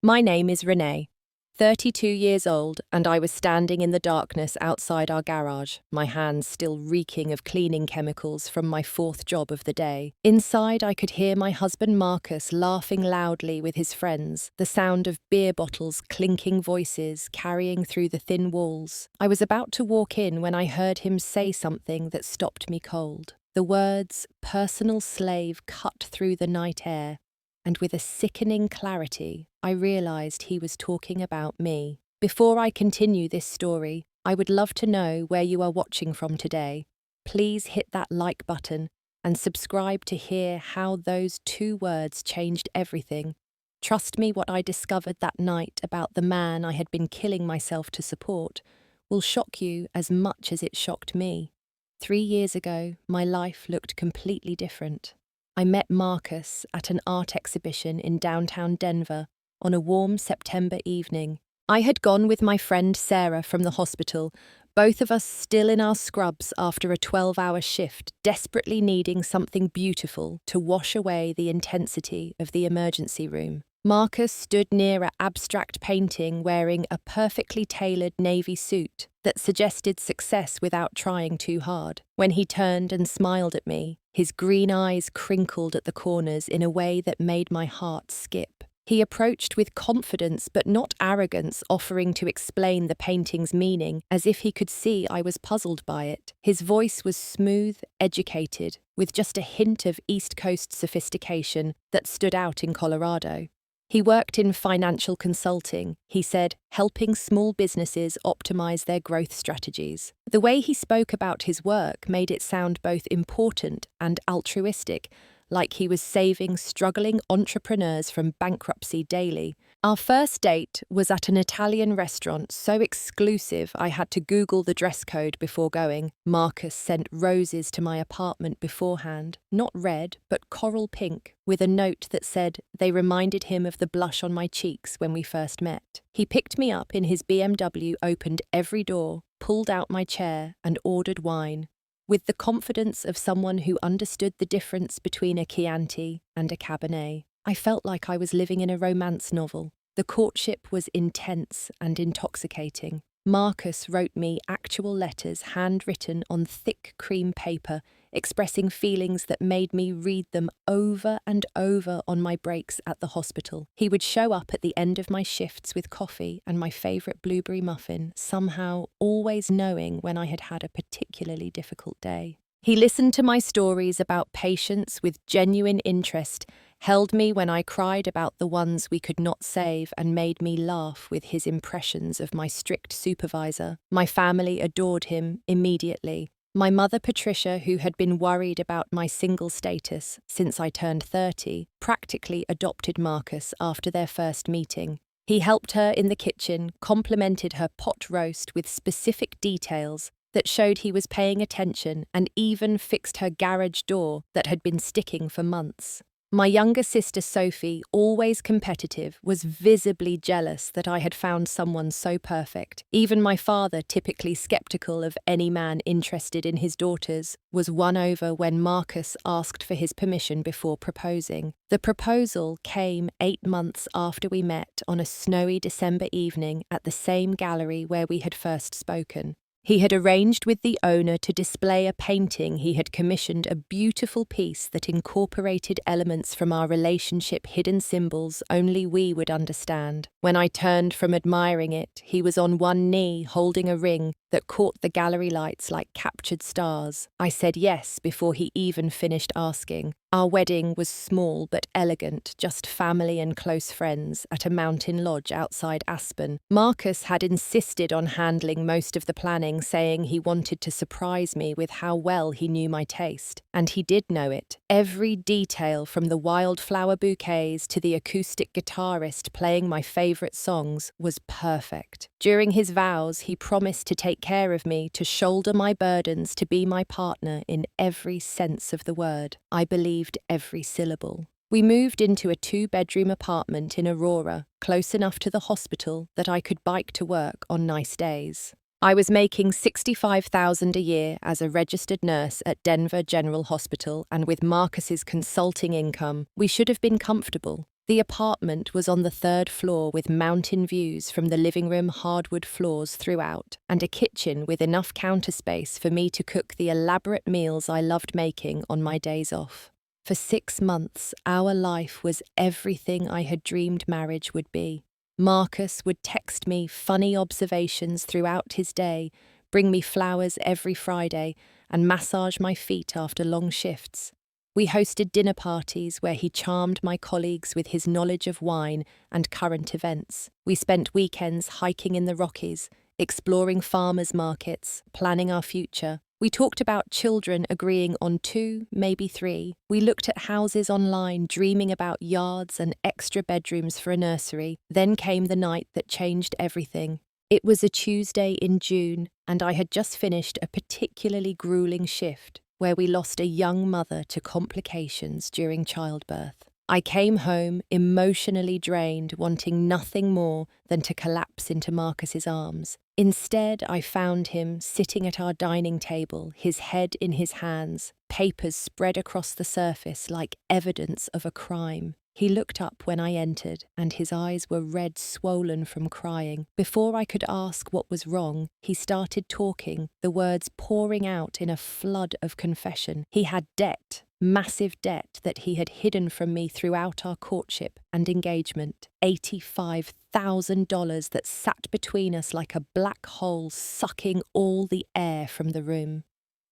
My name is Renee, 32 years old, and I was standing in the darkness outside our garage, my hands still reeking of cleaning chemicals from my fourth job of the day. Inside, I could hear my husband Marcus laughing loudly with his friends, the sound of beer bottles, clinking voices carrying through the thin walls. I was about to walk in when I heard him say something that stopped me cold. The words, "personal slave," cut through the night air, and with a sickening clarity, I realized he was talking about me. Before I continue this story, I would love to know where you are watching from today. Please hit that like button and subscribe to hear how those two words changed everything. Trust me, what I discovered that night about the man I had been killing myself to support will shock you as much as it shocked me. 3 years ago, my life looked completely different. I met Marcus at an art exhibition in downtown Denver on a warm September evening. I had gone with my friend Sarah from the hospital, both of us still in our scrubs after a 12-hour shift, desperately needing something beautiful to wash away the intensity of the emergency room. Marcus stood near an abstract painting wearing a perfectly tailored navy suit that suggested success without trying too hard. When he turned and smiled at me, his green eyes crinkled at the corners in a way that made my heart skip. He approached with confidence but not arrogance, offering to explain the painting's meaning, as if he could see I was puzzled by it. His voice was smooth, educated, with just a hint of East Coast sophistication that stood out in Colorado. He worked in financial consulting, he said, helping small businesses optimize their growth strategies. The way he spoke about his work made it sound both important and altruistic, like he was saving struggling entrepreneurs from bankruptcy daily. Our first date was at an Italian restaurant so exclusive I had to Google the dress code before going. Marcus sent roses to my apartment beforehand, not red, but coral pink, with a note that said they reminded him of the blush on my cheeks when we first met. He picked me up in his BMW, opened every door, pulled out my chair, and ordered wine, with the confidence of someone who understood the difference between a Chianti and a Cabernet. I felt like I was living in a romance novel. The courtship was intense and intoxicating. Marcus wrote me actual letters handwritten on thick cream paper, expressing feelings that made me read them over and over on my breaks at the hospital. He would show up at the end of my shifts with coffee and my favourite blueberry muffin, somehow always knowing when I had had a particularly difficult day. He listened to my stories about patients with genuine interest, held me when I cried about the ones we could not save, and made me laugh with his impressions of my strict supervisor. My family adored him immediately. My mother Patricia, who had been worried about my single status since I turned 30, practically adopted Marcus after their first meeting. He helped her in the kitchen, complimented her pot roast with specific details that showed he was paying attention, and even fixed her garage door that had been sticking for months. My younger sister Sophie, always competitive, was visibly jealous that I had found someone so perfect. Even my father, typically skeptical of any man interested in his daughters, was won over when Marcus asked for his permission before proposing. The proposal came 8 months after we met on a snowy December evening at the same gallery where we had first spoken. He had arranged with the owner to display a painting he had commissioned, a beautiful piece that incorporated elements from our relationship, hidden symbols only we would understand. When I turned from admiring it, he was on one knee holding a ring that caught the gallery lights like captured stars. I said yes before he even finished asking. Our wedding was small but elegant, just family and close friends, at a mountain lodge outside Aspen. Marcus had insisted on handling most of the planning, saying he wanted to surprise me with how well he knew my taste. And he did know it. Every detail, from the wildflower bouquets to the acoustic guitarist playing my favourite songs, was perfect. During his vows, he promised to take care of me, to shoulder my burdens, to be my partner in every sense of the word. I believed every syllable. We moved into a 2-bedroom apartment in Aurora, close enough to the hospital that I could bike to work on nice days. I was making $65,000 a year as a registered nurse at Denver General Hospital, and with Marcus's consulting income, we should have been comfortable. The apartment was on the third floor with mountain views from the living room, hardwood floors throughout, and a kitchen with enough counter space for me to cook the elaborate meals I loved making on my days off. For 6 months, our life was everything I had dreamed marriage would be. Marcus would text me funny observations throughout his day, bring me flowers every Friday, and massage my feet after long shifts. We hosted dinner parties where he charmed my colleagues with his knowledge of wine and current events. We spent weekends hiking in the Rockies, exploring farmers' markets, planning our future. We talked about children agreeing on 2, maybe 3. We looked at houses online, dreaming about yards and extra bedrooms for a nursery. Then came the night that changed everything. It was a Tuesday in June, and I had just finished a particularly grueling shift where we lost a young mother to complications during childbirth. I came home emotionally drained, wanting nothing more than to collapse into Marcus's arms. Instead, I found him sitting at our dining table, his head in his hands, papers spread across the surface like evidence of a crime. He looked up when I entered, and his eyes were red, swollen from crying. Before I could ask what was wrong, he started talking, the words pouring out in a flood of confession. He had debt, massive debt that he had hidden from me throughout our courtship and engagement. $85,000 that sat between us like a black hole, sucking all the air from the room.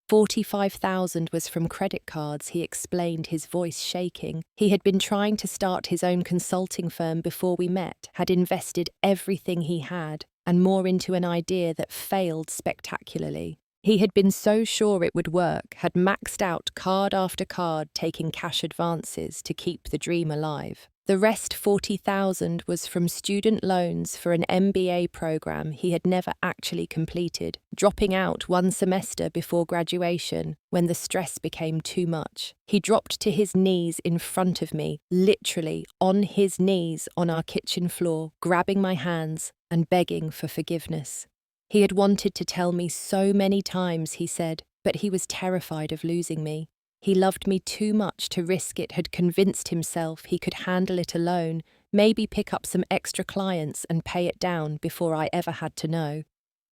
$45,000 was from credit cards, he explained, his voice shaking. He had been trying to start his own consulting firm before we met, had invested everything he had, and more into an idea that failed spectacularly. He had been so sure it would work, had maxed out card after card, taking cash advances to keep the dream alive. The rest, $40,000, was from student loans for an MBA program he had never actually completed, dropping out one semester before graduation when the stress became too much. He dropped to his knees in front of me, literally on his knees on our kitchen floor, grabbing my hands and begging for forgiveness. He had wanted to tell me so many times, he said, but he was terrified of losing me. He loved me too much to risk it, had convinced himself he could handle it alone, maybe pick up some extra clients and pay it down before I ever had to know.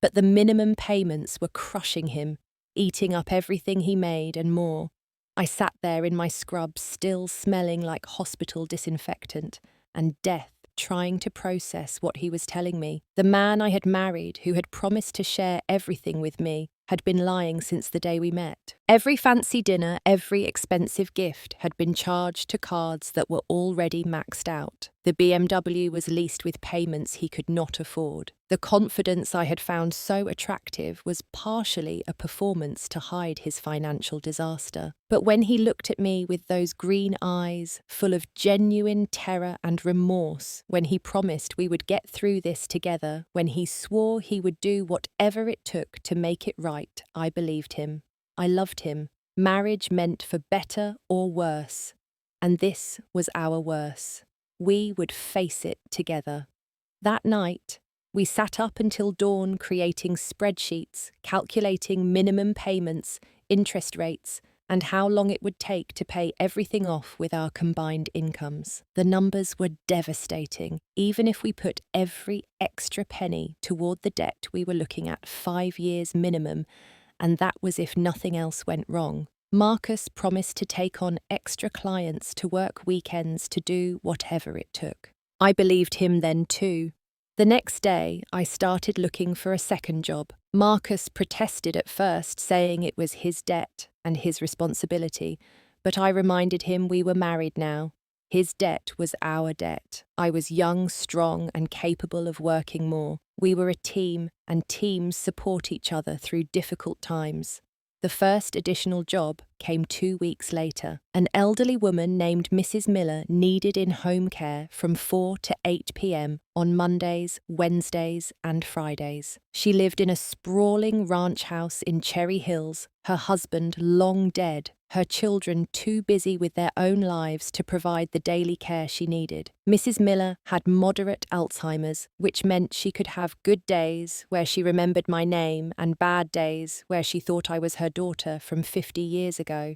But the minimum payments were crushing him, eating up everything he made and more. I sat there in my scrubs, still smelling like hospital disinfectant, and death, trying to process what he was telling me. The man I had married, who had promised to share everything with me, had been lying since the day we met. Every fancy dinner, every expensive gift had been charged to cards that were already maxed out. The BMW was leased with payments he could not afford. The confidence I had found so attractive was partially a performance to hide his financial disaster. But when he looked at me with those green eyes, full of genuine terror and remorse, when he promised we would get through this together, when he swore he would do whatever it took to make it right, I believed him. I loved him. Marriage meant for better or worse. And this was our worse. We would face it together. That night, we sat up until dawn creating spreadsheets, calculating minimum payments, interest rates, and how long it would take to pay everything off with our combined incomes. The numbers were devastating. Even if we put every extra penny toward the debt, we were looking at 5 years minimum, and that was if nothing else went wrong. Marcus promised to take on extra clients, to work weekends, to do whatever it took. I believed him then too. The next day, I started looking for a second job. Marcus protested at first, saying it was his debt and his responsibility, but I reminded him we were married now. His debt was our debt. I was young, strong, and capable of working more. We were a team, and teams support each other through difficult times. The first additional job came 2 weeks later. An elderly woman named Mrs. Miller needed in-home care from 4 to 8 p.m. on Mondays, Wednesdays, and Fridays. She lived in a sprawling ranch house in Cherry Hills, her husband long dead, her children too busy with their own lives to provide the daily care she needed. Mrs. Miller had moderate Alzheimer's, which meant she could have good days where she remembered my name and bad days where she thought I was her daughter from 50 years ago.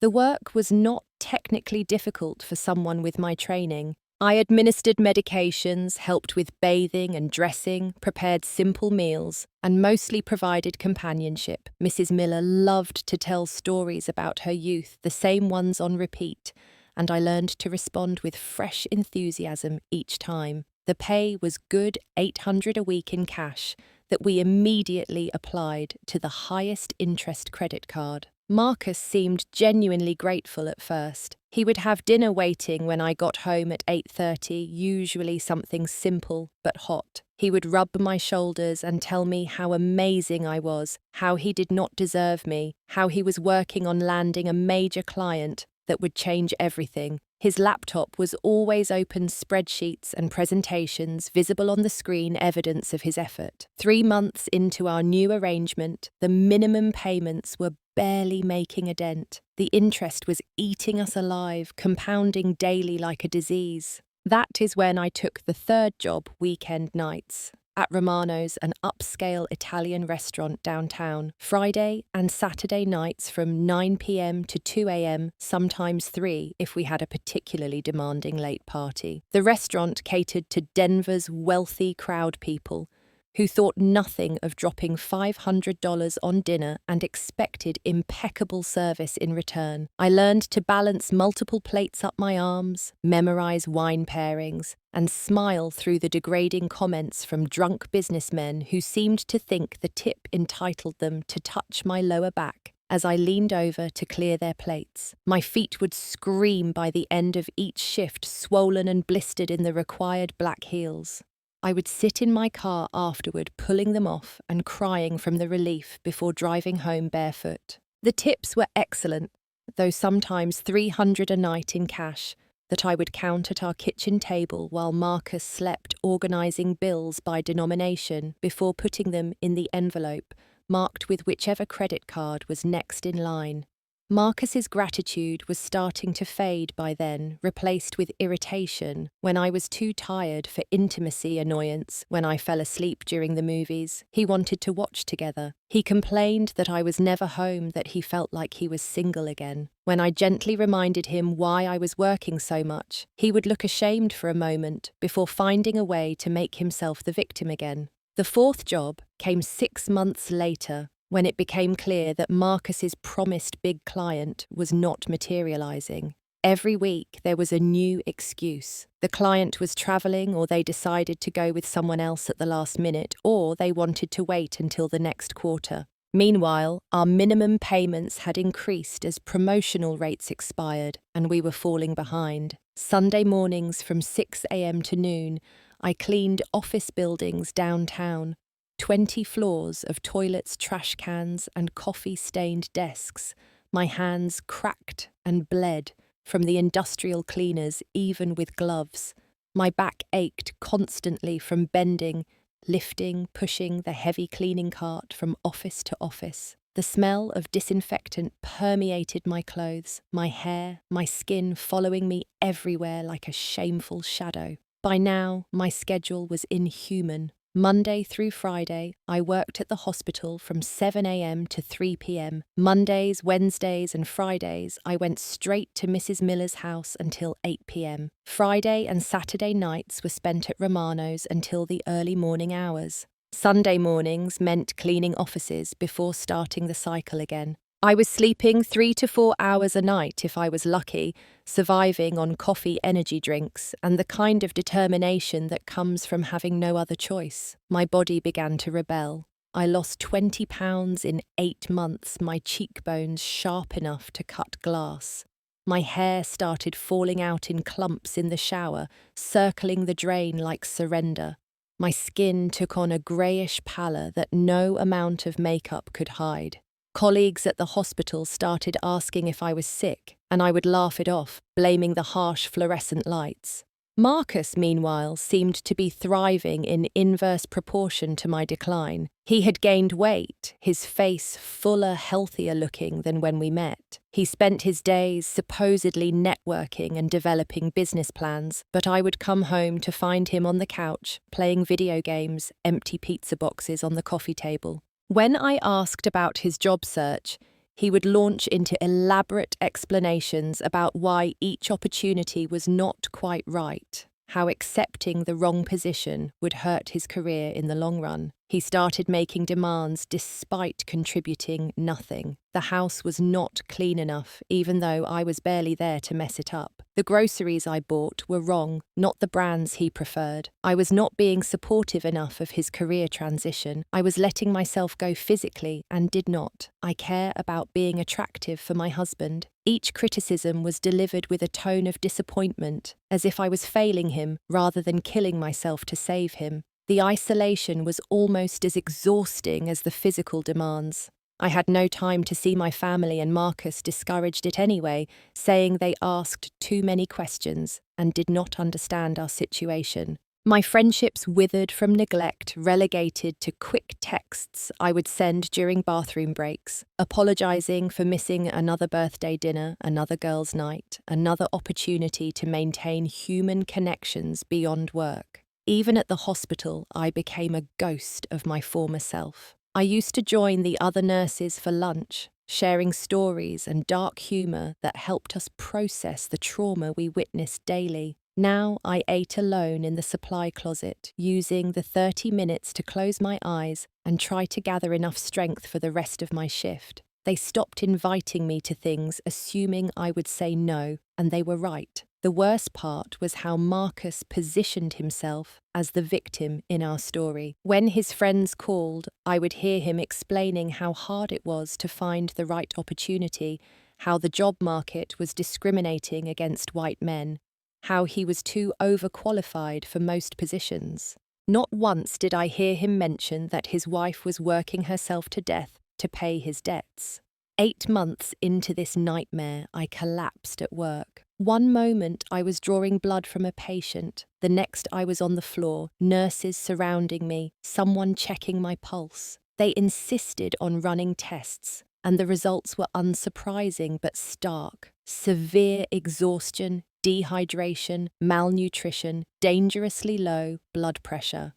The work was not technically difficult for someone with my training. I administered medications, helped with bathing and dressing, prepared simple meals, and mostly provided companionship. Mrs. Miller loved to tell stories about her youth, the same ones on repeat, and I learned to respond with fresh enthusiasm each time. The pay was good $800 a week in cash that we immediately applied to the highest interest credit card. Marcus seemed genuinely grateful at first. He would have dinner waiting when I got home at 8:30, usually something simple but hot. He would rub my shoulders and tell me how amazing I was, how he did not deserve me, how he was working on landing a major client that would change everything. His laptop was always open spreadsheets and presentations, visible on the screen evidence of his effort. 3 months into our new arrangement, the minimum payments were barely making a dent. The interest was eating us alive, compounding daily like a disease. That is when I took the third job weekend nights at Romano's, an upscale Italian restaurant downtown, Friday and Saturday nights from 9 p.m. to 2 a.m., sometimes 3 if we had a particularly demanding late party. The restaurant catered to Denver's wealthy crowd people who thought nothing of dropping $500 on dinner and expected impeccable service in return. I learned to balance multiple plates up my arms, memorize wine pairings, and smile through the degrading comments from drunk businessmen who seemed to think the tip entitled them to touch my lower back as I leaned over to clear their plates. My feet would scream by the end of each shift, swollen and blistered in the required black heels. I would sit in my car afterward, pulling them off and crying from the relief before driving home barefoot. The tips were excellent, though sometimes $300 a night in cash that I would count at our kitchen table while Marcus slept, organizing bills by denomination before putting them in the envelope, marked with whichever credit card was next in line. Marcus's gratitude was starting to fade by then, replaced with irritation when I was too tired for intimacy annoyance when I fell asleep during the movies. He wanted to watch together. He complained that I was never home, that he felt like he was single again. When I gently reminded him why I was working so much, he would look ashamed for a moment before finding a way to make himself the victim again. The fourth job came 6 months later, when it became clear that Marcus's promised big client was not materializing. Every week there was a new excuse. The client was traveling, or they decided to go with someone else at the last minute, or they wanted to wait until the next quarter. Meanwhile, our minimum payments had increased as promotional rates expired, and we were falling behind. Sunday mornings from 6 a.m. to noon, I cleaned office buildings downtown. 20 floors of toilets, trash cans, and coffee-stained desks. My hands cracked and bled from the industrial cleaners, even with gloves. My back ached constantly from bending, lifting, pushing the heavy cleaning cart from office to office. The smell of disinfectant permeated my clothes, my hair, my skin following me everywhere like a shameful shadow. By now, my schedule was inhuman. Monday through Friday, I worked at the hospital from 7 a.m. to 3 p.m. Mondays, Wednesdays, and Fridays, I went straight to Mrs. Miller's house until 8 p.m. Friday and Saturday nights were spent at Romano's until the early morning hours. Sunday mornings meant cleaning offices before starting the cycle again. I was sleeping 3 to 4 hours a night if I was lucky, surviving on coffee energy drinks and the kind of determination that comes from having no other choice. My body began to rebel. I lost 20 pounds in 8 months, my cheekbones sharp enough to cut glass. My hair started falling out in clumps in the shower, circling the drain like surrender. My skin took on a greyish pallor that no amount of makeup could hide. Colleagues at the hospital started asking if I was sick, and I would laugh it off, blaming the harsh fluorescent lights. Marcus, meanwhile, seemed to be thriving in inverse proportion to my decline. He had gained weight, his face fuller, healthier looking than when we met. He spent his days supposedly networking and developing business plans, but I would come home to find him on the couch, playing video games, empty pizza boxes on the coffee table. When I asked about his job search, He would launch into elaborate explanations about why each opportunity was not quite right, how accepting the wrong position would hurt his career in the long run. He started making demands despite contributing nothing. The house was not clean enough, even though I was barely there to mess it up. The groceries I bought were wrong, not the brands he preferred. I was not being supportive enough of his career transition. I was letting myself go physically and did not. I care about being attractive for my husband. Each criticism was delivered with a tone of disappointment, as if I was failing him rather than killing myself to save him. The isolation was almost as exhausting as the physical demands. I had no time to see my family, and Marcus discouraged it anyway, saying they asked too many questions and did not understand our situation. My friendships withered from neglect, relegated to quick texts I would send during bathroom breaks, apologizing for missing another birthday dinner, another girls' night, another opportunity to maintain human connections beyond work. Even at the hospital, I became a ghost of my former self. I used to join the other nurses for lunch, sharing stories and dark humor that helped us process the trauma we witnessed daily. Now I ate alone in the supply closet, using the 30 minutes to close my eyes and try to gather enough strength for the rest of my shift. They stopped inviting me to things, assuming I would say no, and they were right. The worst part was how Marcus positioned himself as the victim in our story. When his friends called, I would hear him explaining how hard it was to find the right opportunity, how the job market was discriminating against white men, how he was too overqualified for most positions. Not once did I hear him mention that his wife was working herself to death to pay his debts. 8 months into this nightmare, I collapsed at work. One moment I was drawing blood from a patient, the next I was on the floor, nurses surrounding me, someone checking my pulse. They insisted on running tests, and the results were unsurprising but stark. Severe exhaustion, dehydration, malnutrition, dangerously low blood pressure.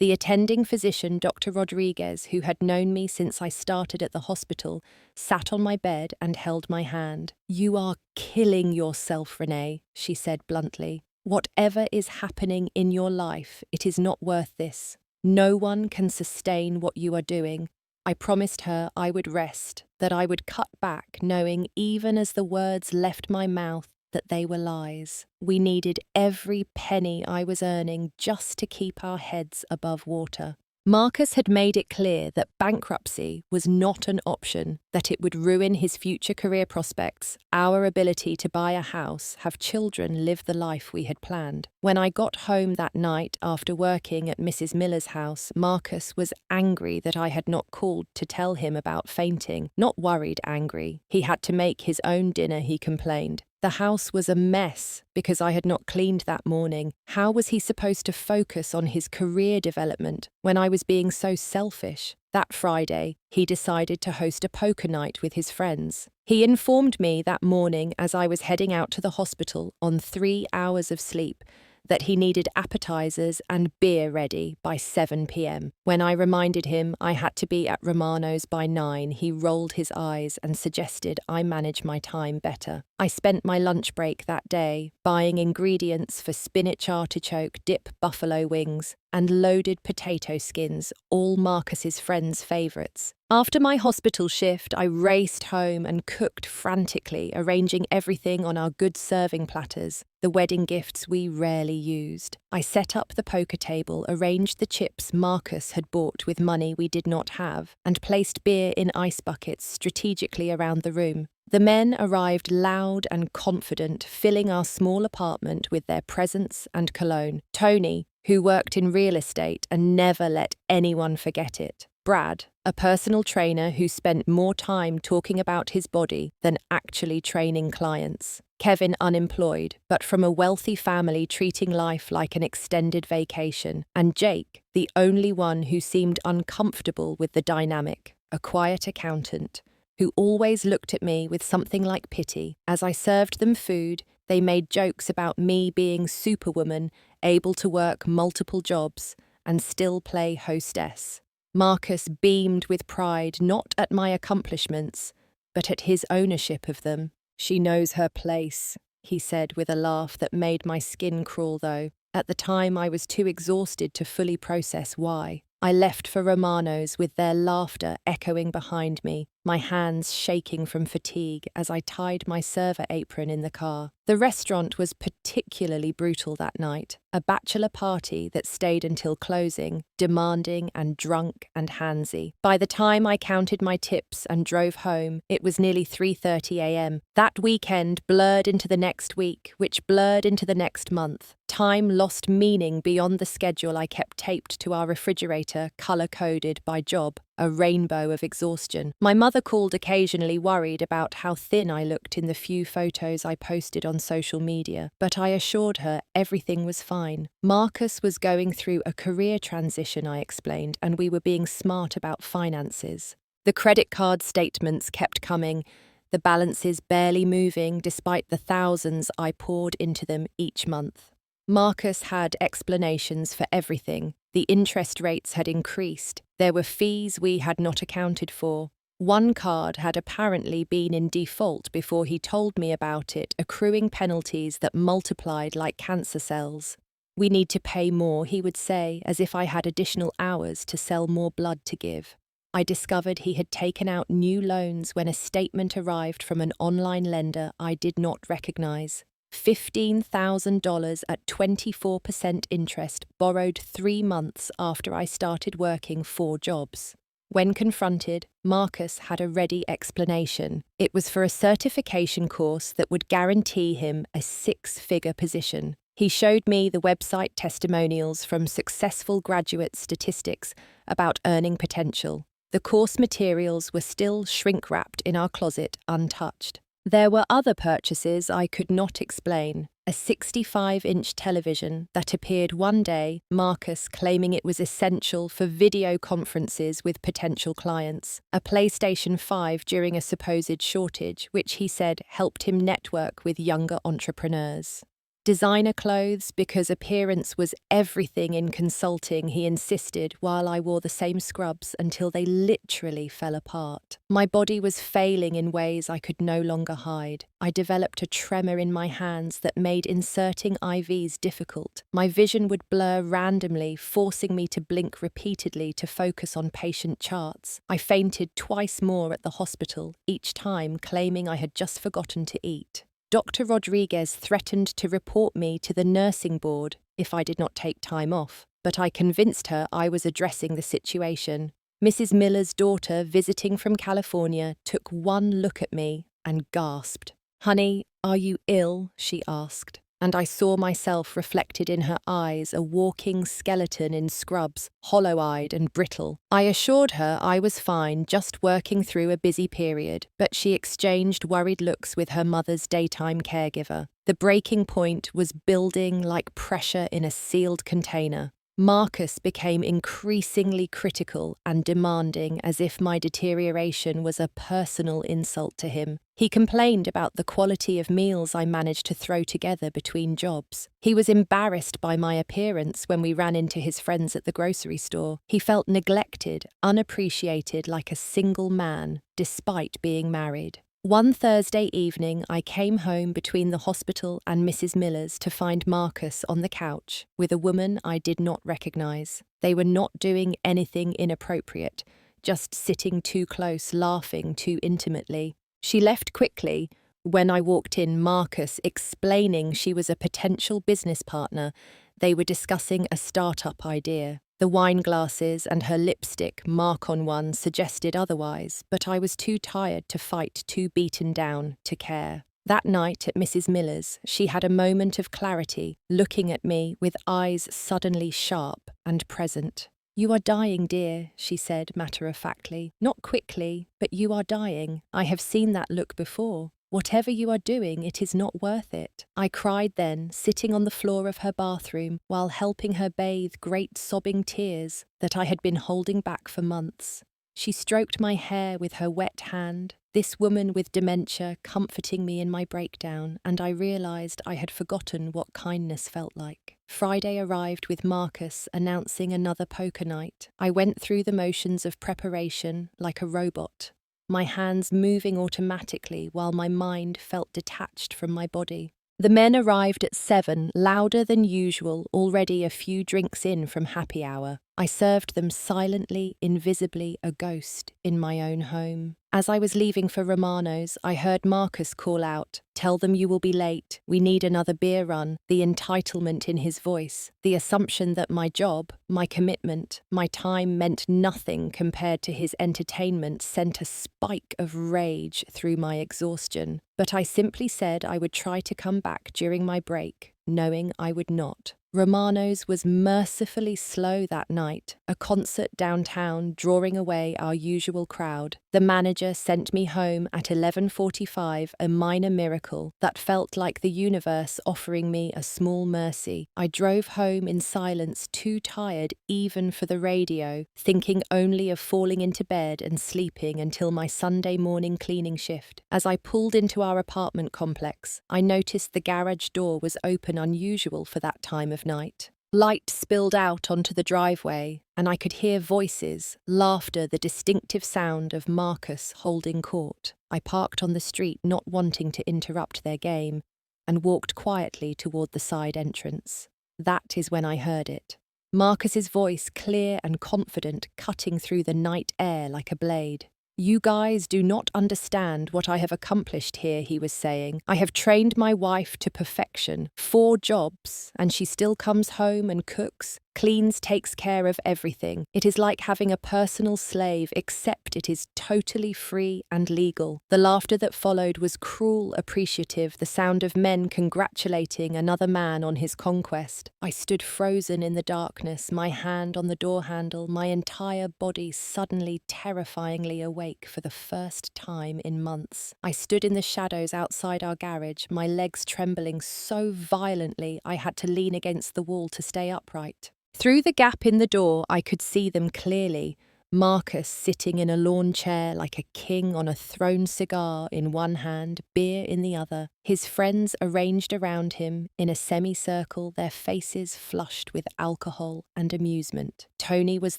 The attending physician, Dr. Rodriguez, who had known me since I started at the hospital, sat on my bed and held my hand. "You are killing yourself, Renee," she said bluntly. "Whatever is happening in your life, it is not worth this. No one can sustain what you are doing." I promised her I would rest, that I would cut back, knowing even as the words left my mouth that they were lies. We needed every penny I was earning just to keep our heads above water. Marcus had made it clear that bankruptcy was not an option, that it would ruin his future career prospects, our ability to buy a house, have children, live the life we had planned. When I got home that night after working at Mrs. Miller's house, Marcus was angry that I had not called to tell him about fainting. Not worried, angry. He had to make his own dinner, he complained. The house was a mess because I had not cleaned that morning. How was he supposed to focus on his career development when I was being so selfish? That Friday, he decided to host a poker night with his friends. He informed me that morning as I was heading out to the hospital on 3 hours of sleep that he needed appetizers and beer ready by 7 p.m. When I reminded him I had to be at Romano's by 9, he rolled his eyes and suggested I manage my time better. I spent my lunch break that day buying ingredients for spinach artichoke dip buffalo wings and loaded potato skins, all Marcus's friends' favourites. After my hospital shift, I raced home and cooked frantically, arranging everything on our good serving platters, the wedding gifts we rarely used. I set up the poker table, arranged the chips Marcus had bought with money we did not have, and placed beer in ice buckets strategically around the room. The men arrived loud and confident, filling our small apartment with their presence and cologne. Tony, who worked in real estate and never let anyone forget it. Brad, a personal trainer who spent more time talking about his body than actually training clients. Kevin, unemployed, but from a wealthy family treating life like an extended vacation. And Jake, the only one who seemed uncomfortable with the dynamic, a quiet accountant, who always looked at me with something like pity. As I served them food, they made jokes about me being superwoman, able to work multiple jobs, and still play hostess. Marcus beamed with pride not at my accomplishments, but at his ownership of them. "She knows her place," he said with a laugh that made my skin crawl though. At the time I was too exhausted to fully process why. I left for Romano's with their laughter echoing behind me, my hands shaking from fatigue as I tied my server apron in the car. The restaurant was particularly brutal that night, a bachelor party that stayed until closing, demanding and drunk and handsy. By the time I counted my tips and drove home, it was nearly 3:30 a.m. That weekend blurred into the next week, which blurred into the next month. Time lost meaning beyond the schedule I kept taped to our refrigerator, colour-coded by job, a rainbow of exhaustion. My mother called occasionally worried about how thin I looked in the few photos I posted on social media, but I assured her everything was fine. Marcus was going through a career transition, I explained, and we were being smart about finances. The credit card statements kept coming, the balances barely moving despite the thousands I poured into them each month. Marcus had explanations for everything. The interest rates had increased. There were fees we had not accounted for. One card had apparently been in default before he told me about it, accruing penalties that multiplied like cancer cells. "We need to pay more," he would say, as if I had additional hours to sell more blood to give. I discovered he had taken out new loans when a statement arrived from an online lender I did not recognize. $15,000 at 24% interest, borrowed 3 months after I started working 4 jobs. When confronted, Marcus had a ready explanation. It was for a certification course that would guarantee him a 6-figure position. He showed me the website testimonials from successful graduate statistics about earning potential. The course materials were still shrink-wrapped in our closet, untouched. There were other purchases I could not explain. A 65-inch television that appeared one day, Marcus claiming it was essential for video conferences with potential clients. A PlayStation 5 during a supposed shortage, which he said helped him network with younger entrepreneurs. Designer clothes because appearance was everything in consulting, he insisted, while I wore the same scrubs until they literally fell apart. My body was failing in ways I could no longer hide. I developed a tremor in my hands that made inserting IVs difficult. My vision would blur randomly, forcing me to blink repeatedly to focus on patient charts. I fainted twice more at the hospital, each time claiming I had just forgotten to eat. Dr. Rodriguez threatened to report me to the nursing board if I did not take time off, but I convinced her I was addressing the situation. Mrs. Miller's daughter, visiting from California, took one look at me and gasped. "Honey, are you ill?" she asked. And I saw myself reflected in her eyes, a walking skeleton in scrubs, hollow-eyed and brittle. I assured her I was fine, just working through a busy period, but she exchanged worried looks with her mother's daytime caregiver. The breaking point was building like pressure in a sealed container. Marcus became increasingly critical and demanding, as if my deterioration was a personal insult to him. He complained about the quality of meals I managed to throw together between jobs. He was embarrassed by my appearance when we ran into his friends at the grocery store. He felt neglected, unappreciated like a single man, despite being married. One Thursday evening, I came home between the hospital and Mrs. Miller's to find Marcus on the couch with a woman I did not recognize. They were not doing anything inappropriate, just sitting too close, laughing too intimately. She left quickly. When I walked in, Marcus explaining she was a potential business partner. They were discussing a startup idea. The wine glasses and her lipstick mark on one suggested otherwise, but I was too tired to fight, too beaten down to care. That night at Mrs. Miller's, she had a moment of clarity, looking at me with eyes suddenly sharp and present. "You are dying, dear," she said matter-of-factly. "Not quickly, but you are dying. I have seen that look before. Whatever you are doing, it is not worth it." I cried then, sitting on the floor of her bathroom while helping her bathe great sobbing tears that I had been holding back for months. She stroked my hair with her wet hand, this woman with dementia comforting me in my breakdown, and I realized I had forgotten what kindness felt like. Friday arrived with Marcus announcing another poker night. I went through the motions of preparation like a robot. my hands moving automatically while my mind felt detached from my body. The men arrived at 7, louder than usual, already a few drinks in from happy hour. I served them silently, invisibly, a ghost in my own home. As I was leaving for Romano's, I heard Marcus call out, "Tell them you will be late. We need another beer run." The entitlement in his voice, the assumption that my job, my commitment, my time meant nothing compared to his entertainment sent a spike of rage through my exhaustion. But I simply said I would try to come back during my break, knowing I would not. Romano's was mercifully slow that night, a concert downtown drawing away our usual crowd. The manager sent me home at 11:45, a minor miracle that felt like the universe offering me a small mercy. I drove home in silence, too tired even for the radio, thinking only of falling into bed and sleeping until my Sunday morning cleaning shift. As I pulled into our apartment complex, I noticed the garage door was open, unusual for that time of night. Light spilled out onto the driveway, and I could hear voices, laughter, the distinctive sound of Marcus holding court. I parked on the street, not wanting to interrupt their game, and walked quietly toward the side entrance. That is when I heard it. Marcus's voice, clear and confident, cutting through the night air like a blade. "You guys do not understand what I have accomplished here," he was saying. "I have trained my wife to perfection. 4 jobs, and she still comes home and cooks, cleans, takes care of everything. It is like having a personal slave, except it is totally free and legal." The laughter that followed was cruel, appreciative, the sound of men congratulating another man on his conquest. I stood frozen in the darkness, my hand on the door handle, my entire body suddenly terrifyingly awake for the first time in months. I stood in the shadows outside our garage, my legs trembling so violently I had to lean against the wall to stay upright. Through the gap in the door, I could see them clearly. Marcus sitting in a lawn chair like a king on a throne, cigar in one hand, beer in the other. His friends arranged around him in a semicircle, their faces flushed with alcohol and amusement. Tony was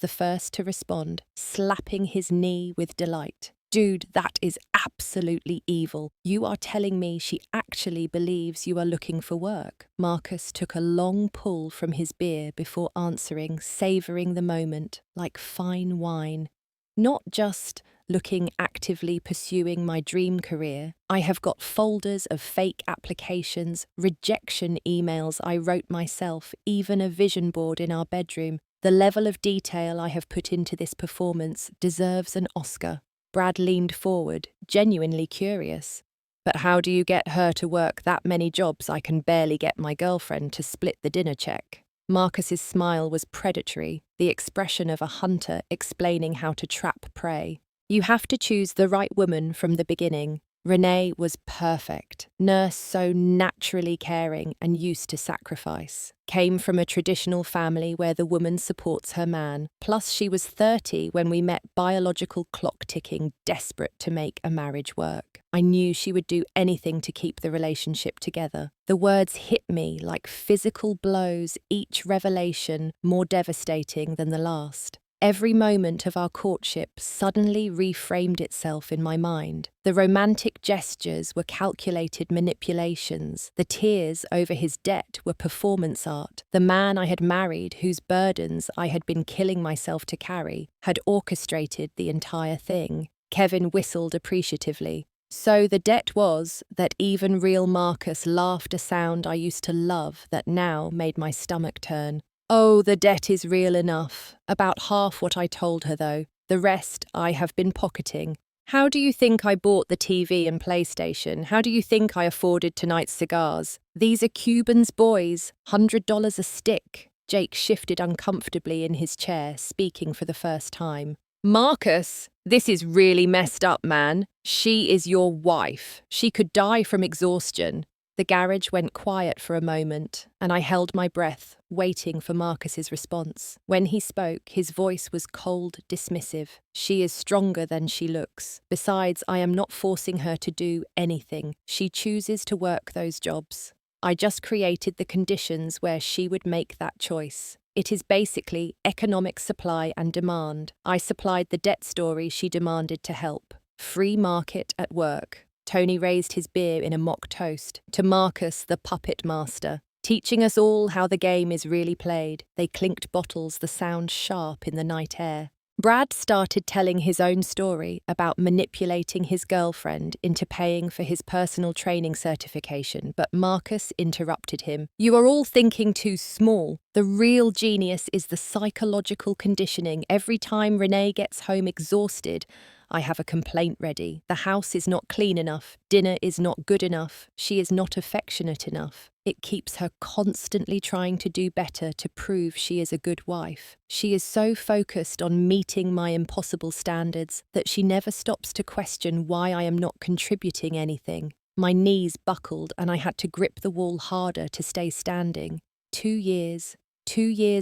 the first to respond, slapping his knee with delight. "Dude, that is absolutely evil. You are telling me she actually believes you are looking for work?" Marcus took a long pull from his beer before answering, savouring the moment like fine wine. "Not just looking, actively pursuing my dream career. I have got folders of fake applications, rejection emails I wrote myself, even a vision board in our bedroom. The level of detail I have put into this performance deserves an Oscar." Brad leaned forward, genuinely curious. "But how do you get her to work that many jobs I can barely get my girlfriend to split the dinner check?" Marcus's smile was predatory, the expression of a hunter explaining how to trap prey. "You have to choose the right woman from the beginning. Renee was perfect, nurse so naturally caring and used to sacrifice. Came from a traditional family where the woman supports her man. Plus she was 30 when we met, biological clock ticking, desperate to make a marriage work. I knew she would do anything to keep the relationship together." The words hit me like physical blows, each revelation more devastating than the last. Every moment of our courtship suddenly reframed itself in my mind. The romantic gestures were calculated manipulations. The tears over his debt were performance art. The man I had married, whose burdens I had been killing myself to carry, had orchestrated the entire thing. Kevin whistled appreciatively. So the debt was that even real Marcus laughed, a sound I used to love that now made my stomach turn. "Oh, the debt is real enough. About half what I told her, though. The rest I have been pocketing. How do you think I bought the TV and PlayStation? How do you think I afforded tonight's cigars? These are Cubans, boys. $100 a stick." Jake shifted uncomfortably in his chair, speaking for the first time. "Marcus, this is really messed up, man. She is your wife. She could die from exhaustion." The garage went quiet for a moment, and I held my breath, waiting for Marcus's response. When he spoke, his voice was cold, dismissive. "She is stronger than she looks. Besides, I am not forcing her to do anything. She chooses to work those jobs. I just created the conditions where she would make that choice. It is basically economic supply and demand. I supplied the debt story she demanded to help. Free market at work. Tony raised his beer in a mock toast to Marcus, the puppet master, teaching us all how the game is really played. They clinked bottles, the sound sharp in the night air. Brad started telling his own story about manipulating his girlfriend into paying for his personal training certification, but Marcus interrupted him. "You are all thinking too small. The real genius is the psychological conditioning. Every time Renee gets home exhausted, I have a complaint ready. The house is not clean enough. Dinner is not good enough. She is not affectionate enough. It keeps her constantly trying to do better to prove she is a good wife. She is so focused on meeting my impossible standards that she never stops to question why I am not contributing anything." My knees buckled and I had to grip the wall harder to stay standing. 2 years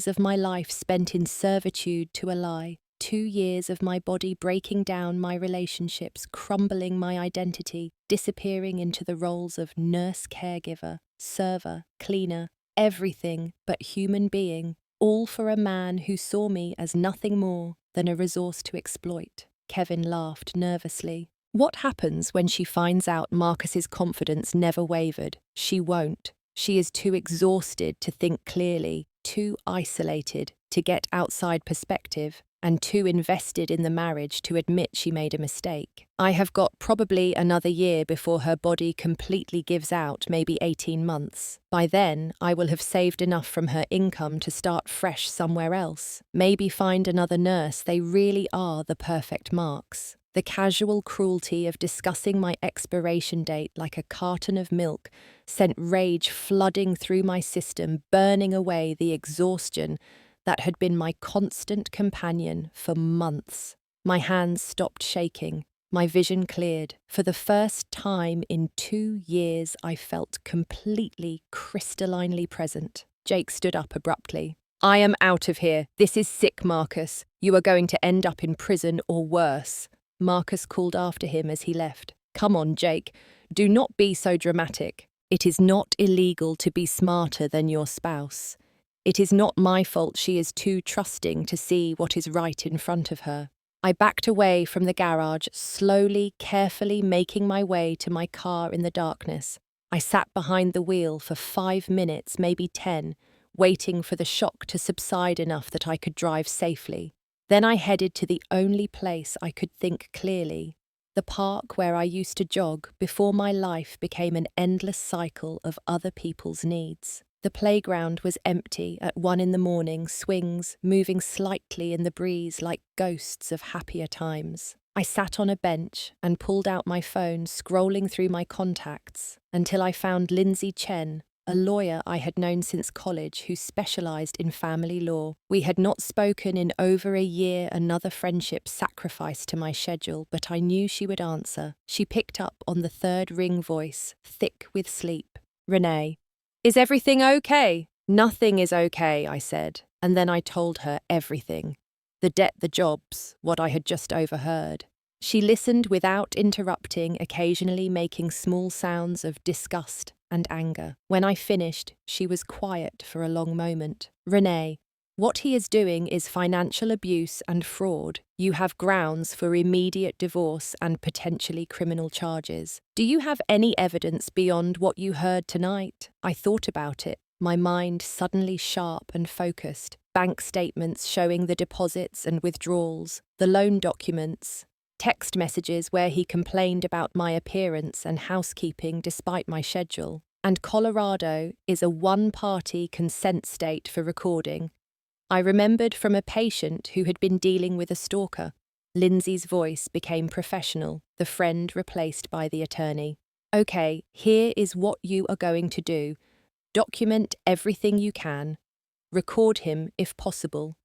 of my life spent in servitude to a lie. 2 years of my body breaking down my relationships, crumbling my identity, disappearing into the roles of nurse, caregiver, server, cleaner, everything but human being, all for a man who saw me as nothing more than a resource to exploit. Kevin laughed nervously. What happens when she finds out Marcus's confidence never wavered? She won't. She is too exhausted to think clearly, too isolated to get outside perspective, and too invested in the marriage to admit she made a mistake. I have got probably another year before her body completely gives out, maybe 18 months. By then, I will have saved enough from her income to start fresh somewhere else. Maybe find another nurse. They really are the perfect marks. The casual cruelty of discussing my expiration date like a carton of milk sent rage flooding through my system, burning away the exhaustion that had been my constant companion for months. My hands stopped shaking. My vision cleared. For the first time in 2 years, I felt completely crystallinely present. Jake stood up abruptly. "I am out of here. This is sick, Marcus. You are going to end up in prison or worse." Marcus called after him as he left. "Come on, Jake. Do not be so dramatic. It is not illegal to be smarter than your spouse. It is not my fault she is too trusting to see what is right in front of her." I backed away from the garage, slowly, carefully making my way to my car in the darkness. I sat behind the wheel for 5 minutes, maybe 10, waiting for the shock to subside enough that I could drive safely. Then I headed to the only place I could think clearly, the park where I used to jog before my life became an endless cycle of other people's needs. The playground was empty at 1 a.m, swings moving slightly in the breeze like ghosts of happier times. I sat on a bench and pulled out my phone, scrolling through my contacts until I found Lindsay Chen, a lawyer I had known since college who specialized in family law. We had not spoken in over a year, another friendship sacrificed to my schedule, but I knew she would answer. She picked up on the third ring voice, thick with sleep. "Renee. Is everything okay?" "Nothing is okay," I said, and then I told her everything. The debt, the jobs, what I had just overheard. She listened without interrupting, occasionally making small sounds of disgust and anger. When I finished, she was quiet for a long moment. "Renee, what he is doing is financial abuse and fraud. You have grounds for immediate divorce and potentially criminal charges. Do you have any evidence beyond what you heard tonight?" I thought about it, my mind suddenly sharp and focused. Bank statements showing the deposits and withdrawals, the loan documents, text messages where he complained about my appearance and housekeeping despite my schedule. And Colorado is a one-party consent state for recording. I remembered from a patient who had been dealing with a stalker. Lindsay's voice became professional, the friend replaced by the attorney. "Okay, here is what you are going to do. Document everything you can. Record him if possible.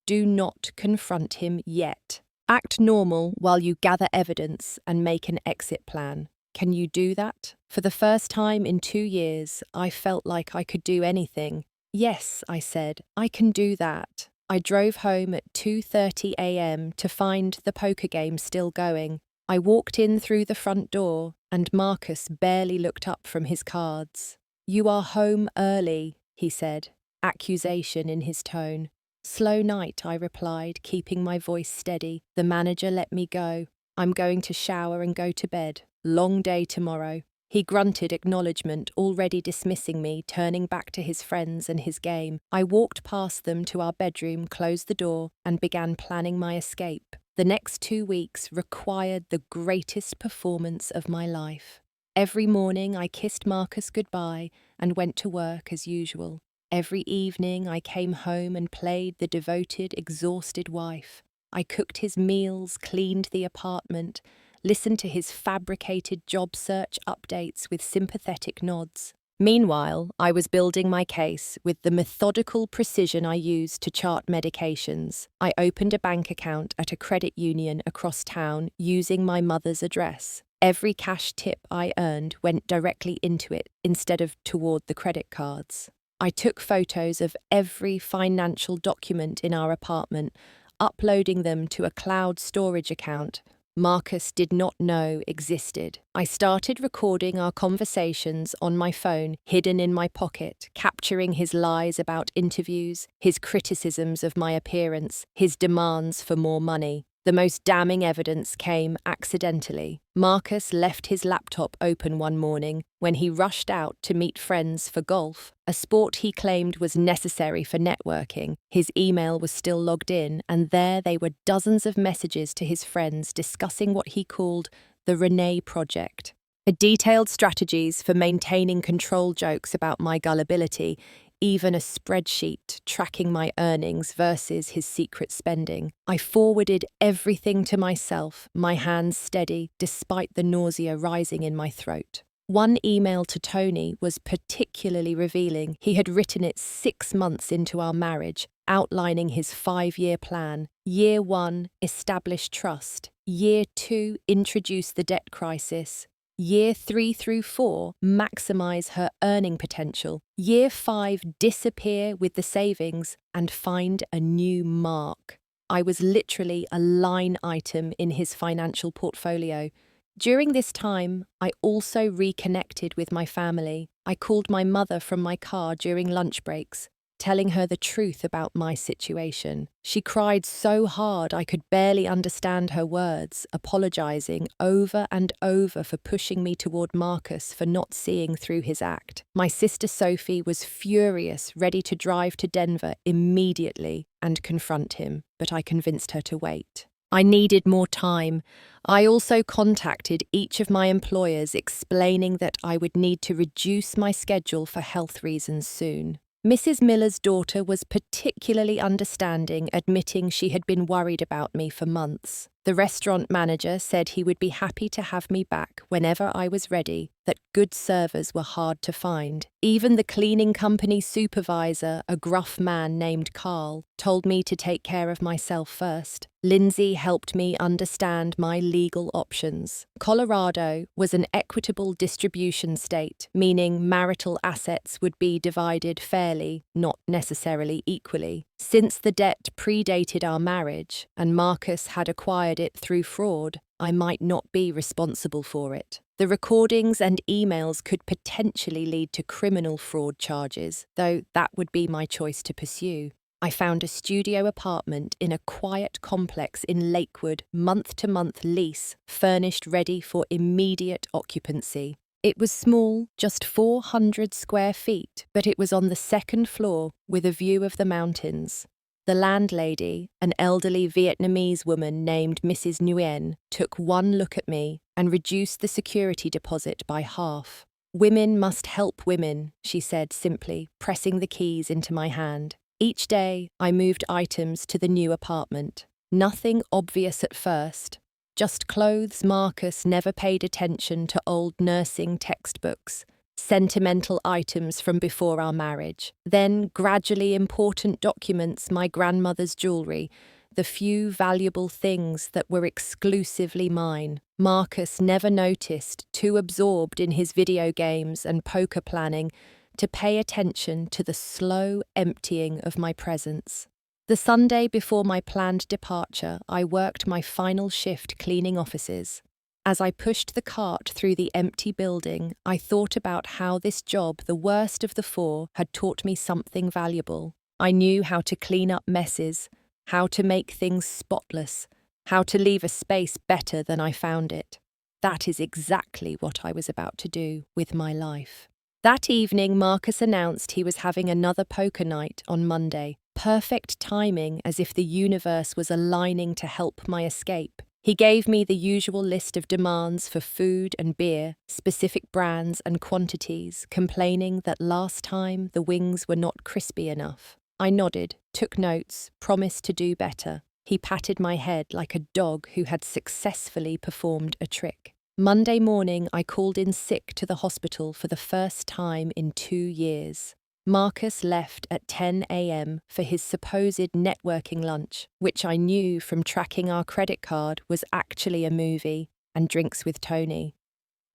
Do not confront him yet. Act normal while you gather evidence and make an exit plan. Can you do that?" For the first time in 2 years, I felt like I could do anything. "Yes," I said, "I can do that." I drove home at 2:30 a.m. to find the poker game still going. I walked in through the front door, and Marcus barely looked up from his cards. "You are home early," he said, accusation in his tone. "Slow night," I replied, keeping my voice steady. "The manager let me go." I'm going to shower and go to bed. Long day tomorrow." He grunted acknowledgement, already dismissing me, turning back to his friends and his game. I walked past them to our bedroom, closed the door, and began planning my escape. The next 2 weeks required the greatest performance of my life. Every morning I kissed Marcus goodbye and went to work as usual. Every evening I came home and played the devoted, exhausted wife. I cooked his meals, cleaned the apartment, listened to his fabricated job search updates with sympathetic nods. Meanwhile, I was building my case with the methodical precision I use to chart medications. I opened a bank account at a credit union across town using my mother's address. Every cash tip I earned went directly into it instead of toward the credit cards. I took photos of every financial document in our apartment, uploading them to a cloud storage account Marcus did not know existed. I started recording our conversations on my phone, hidden in my pocket, capturing his lies about interviews, his criticisms of my appearance, his demands for more money. The most damning evidence came accidentally. Marcus left his laptop open one morning when he rushed out to meet friends for golf, a sport he claimed was necessary for networking. His email was still logged in, and there they were dozens of messages to his friends discussing what he called the Renee Project. Detailed strategies for maintaining control, jokes about my gullibility, even a spreadsheet tracking my earnings versus his secret spending. I forwarded everything to myself, my hands steady, despite the nausea rising in my throat. One email to Tony was particularly revealing. He had written it 6 months into our marriage, outlining his 5-year plan. Year 1, establish trust. Year 2, introduce the debt crisis. Year 3 through 4, maximize her earning potential. Year 5, disappear with the savings and find a new mark. I was literally a line item in his financial portfolio. During this time, I also reconnected with my family. I called my mother from my car during lunch breaks, telling her the truth about my situation. She cried so hard I could barely understand her words, apologizing over and over for pushing me toward Marcus for not seeing through his act. My sister Sophie was furious, ready to drive to Denver immediately and confront him, but I convinced her to wait. I needed more time. I also contacted each of my employers, explaining that I would need to reduce my schedule for health reasons soon. Mrs. Miller's daughter was particularly understanding, admitting she had been worried about me for months. The restaurant manager said he would be happy to have me back whenever I was ready, that good servers were hard to find. Even the cleaning company supervisor, a gruff man named Carl, told me to take care of myself first. Lindsay helped me understand my legal options. Colorado was an equitable distribution state, meaning marital assets would be divided fairly, not necessarily equally. Since the debt predated our marriage, and Marcus had acquired it through fraud, I might not be responsible for it. The recordings and emails could potentially lead to criminal fraud charges, though that would be my choice to pursue. I found a studio apartment in a quiet complex in Lakewood, month-to-month lease, furnished ready for immediate occupancy. It was small, just 400 square feet, but it was on the 2nd floor with a view of the mountains. The landlady, an elderly Vietnamese woman named Mrs. Nguyen, took one look at me and reduced the security deposit by half. "Women must help women," she said simply, pressing the keys into my hand. Each day, I moved items to the new apartment. Nothing obvious at first. Just clothes Marcus never paid attention to, old nursing textbooks, sentimental items from before our marriage. Then, gradually, important documents, my grandmother's jewelry, the few valuable things that were exclusively mine. Marcus never noticed, too absorbed in his video games and poker planning, to pay attention to the slow emptying of my presence. The Sunday before my planned departure, I worked my final shift cleaning offices. As I pushed the cart through the empty building, I thought about how this job, the worst of the 4, had taught me something valuable. I knew how to clean up messes, how to make things spotless, How to leave a space better than I found it. That is exactly what I was about to do with my life. That evening, Marcus announced he was having another poker night on Monday. Perfect timing, as if the universe was aligning to help my escape. He gave me the usual list of demands for food and beer, specific brands and quantities, complaining that last time the wings were not crispy enough. I nodded, took notes, promised to do better. He patted my head like a dog who had successfully performed a trick. Monday morning, I called in sick to the hospital for the first time in 2 years. Marcus left at 10 a.m. for his supposed networking lunch, which I knew from tracking our credit card was actually a movie and drinks with Tony.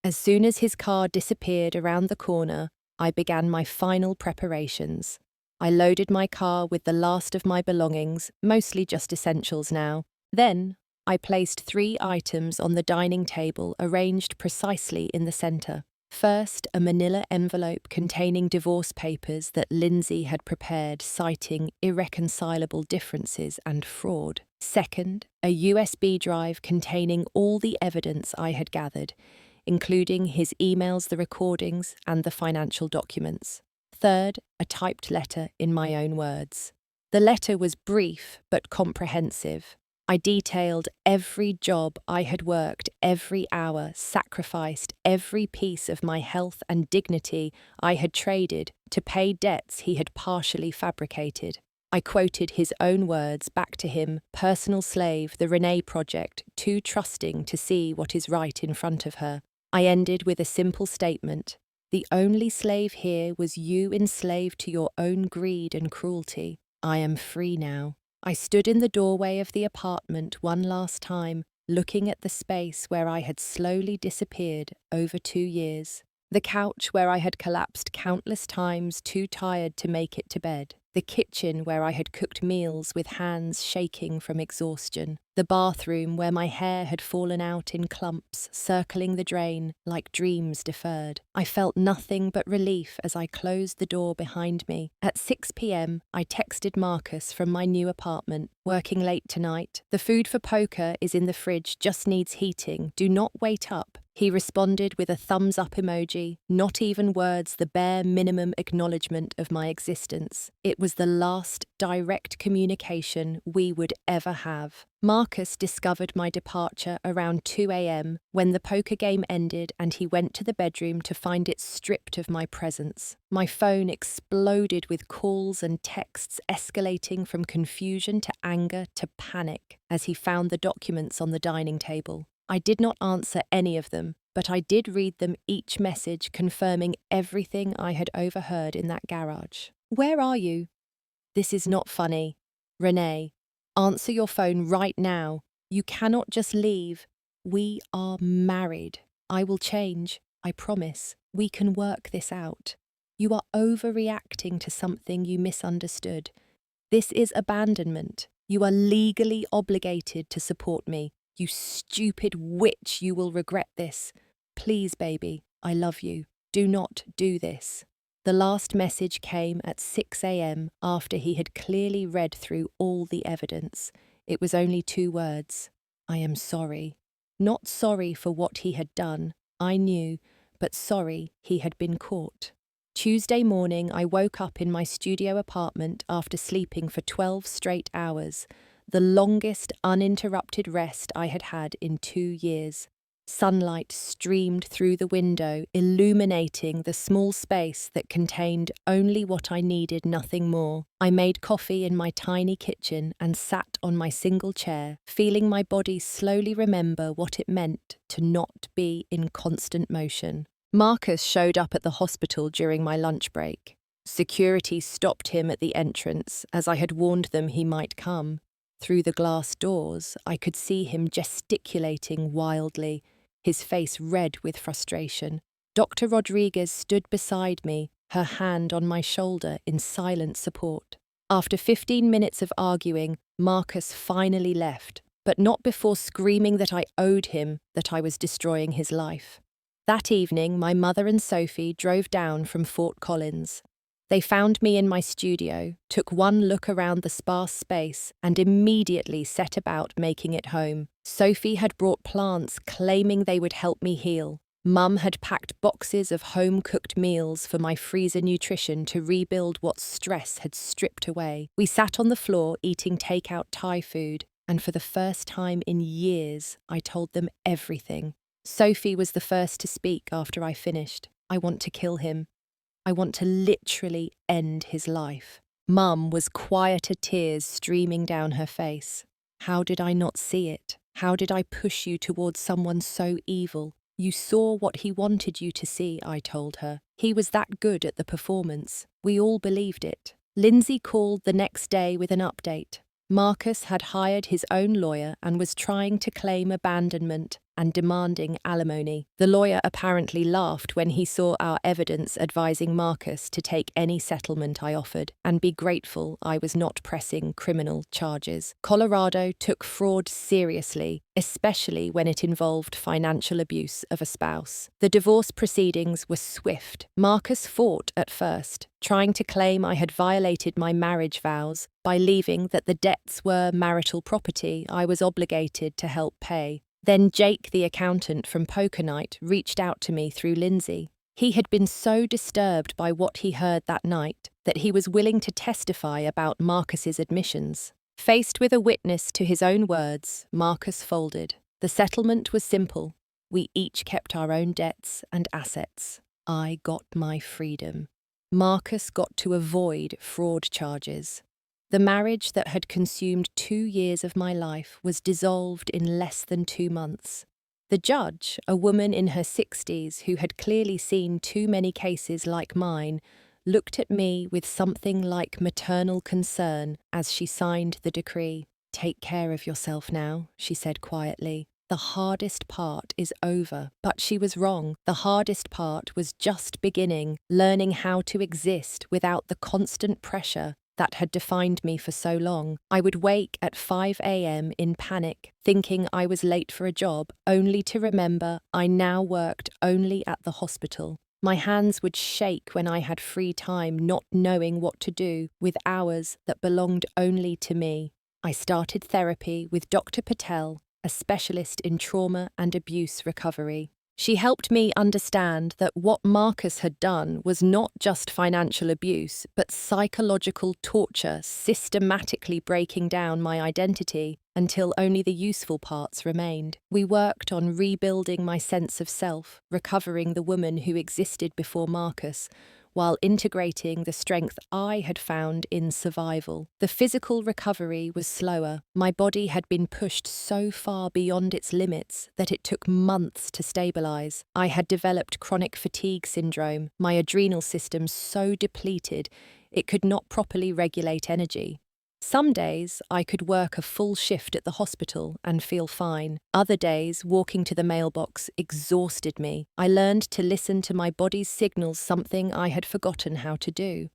As soon as his car disappeared around the corner, I began my final preparations. I loaded my car with the last of my belongings, mostly just essentials now. Then, I placed 3 items on the dining table arranged precisely in the centre. First, a manila envelope containing divorce papers that Lindsay had prepared, citing irreconcilable differences and fraud. Second, a USB drive containing all the evidence I had gathered, including his emails, the recordings, and the financial documents. Third, a typed letter in my own words. The letter was brief but comprehensive. I detailed every job I had worked, every hour, sacrificed every piece of my health and dignity I had traded to pay debts he had partially fabricated. I quoted his own words back to him, personal slave, the Renee Project, too trusting to see what is right in front of her. I ended with a simple statement. The only slave here was you enslaved to your own greed and cruelty. I am free now. I stood in the doorway of the apartment one last time, looking at the space where I had slowly disappeared over 2 years. The couch where I had collapsed countless times, too tired to make it to bed. The kitchen where I had cooked meals with hands shaking from exhaustion. The bathroom where my hair had fallen out in clumps, circling the drain like dreams deferred. I felt nothing but relief as I closed the door behind me. At 6 p.m, I texted Marcus from my new apartment. Working late tonight. The food for poker is in the fridge, just needs heating. Do not wait up. He responded with a thumbs up emoji, not even words, the bare minimum acknowledgement of my existence. It was the last direct communication we would ever have. Marcus discovered my departure around 2 a.m. when the poker game ended and he went to the bedroom to find it stripped of my presence. My phone exploded with calls and texts escalating from confusion to anger to panic as he found the documents on the dining table. I did not answer any of them, but I did read them, each message confirming everything I had overheard in that garage. Where are you? This is not funny. Renee, answer your phone right now. You cannot just leave. We are married. I will change. I promise. We can work this out. You are overreacting to something you misunderstood. This is abandonment. You are legally obligated to support me. You stupid witch, you will regret this. Please, baby, I love you. Do not do this. The last message came at 6 a.m. after he had clearly read through all the evidence. It was only 2 words. I am sorry. Not sorry for what he had done, I knew, but sorry he had been caught. Tuesday morning, I woke up in my studio apartment after sleeping for 12 straight hours. The longest uninterrupted rest I had had in 2 years. Sunlight streamed through the window, illuminating the small space that contained only what I needed, nothing more. I made coffee in my tiny kitchen and sat on my single chair, feeling my body slowly remember what it meant to not be in constant motion. Marcus showed up at the hospital during my lunch break. Security stopped him at the entrance, as I had warned them he might come. Through the glass doors, I could see him gesticulating wildly, his face red with frustration. Dr. Rodriguez stood beside me, her hand on my shoulder in silent support. After 15 minutes of arguing, Marcus finally left, but not before screaming that I owed him, that I was destroying his life. That evening, my mother and Sophie drove down from Fort Collins. They found me in my studio, took one look around the sparse space, and immediately set about making it home. Sophie had brought plants, claiming they would help me heal. Mum had packed boxes of home-cooked meals for my freezer nutrition to rebuild what stress had stripped away. We sat on the floor eating take-out Thai food, and for the first time in years, I told them everything. Sophie was the first to speak after I finished. I want to kill him. I want to literally end his life. Mum was quieter, tears streaming down her face. How did I not see it? How did I push you towards someone so evil? You saw what he wanted you to see, I told her. He was that good at the performance. We all believed it. Lindsay called the next day with an update. Marcus had hired his own lawyer and was trying to claim abandonment and demanding alimony. The lawyer apparently laughed when he saw our evidence advising Marcus to take any settlement I offered and be grateful I was not pressing criminal charges. Colorado took fraud seriously, especially when it involved financial abuse of a spouse. The divorce proceedings were swift. Marcus fought at first, trying to claim I had violated my marriage vows by leaving that the debts were marital property I was obligated to help pay. Then Jake, the accountant from Poker Night, reached out to me through Lindsay. He had been so disturbed by what he heard that night that he was willing to testify about Marcus's admissions. Faced with a witness to his own words, Marcus folded. The settlement was simple. We each kept our own debts and assets. I got my freedom. Marcus got to avoid fraud charges. The marriage that had consumed 2 years of my life was dissolved in less than 2 months. The judge, a woman in her 60s who had clearly seen too many cases like mine, looked at me with something like maternal concern as she signed the decree. "Take care of yourself now," she said quietly. "The hardest part is over." But she was wrong. The hardest part was just beginning, learning how to exist without the constant pressure that had defined me for so long. I would wake at 5 a.m. in panic, thinking I was late for a job, only to remember I now worked only at the hospital. My hands would shake when I had free time, not knowing what to do with hours that belonged only to me. I started therapy with Dr. Patel, a specialist in trauma and abuse recovery. She helped me understand that what Marcus had done was not just financial abuse, but psychological torture, systematically breaking down my identity until only the useful parts remained. We worked on rebuilding my sense of self, recovering the woman who existed before Marcus, while integrating the strength I had found in survival. The physical recovery was slower. My body had been pushed so far beyond its limits that it took months to stabilize. I had developed chronic fatigue syndrome, my adrenal system so depleted it could not properly regulate energy. Some days I could work a full shift at the hospital and feel fine. Other days, walking to the mailbox exhausted me. I learned to listen to my body's signals, something I had forgotten how to do.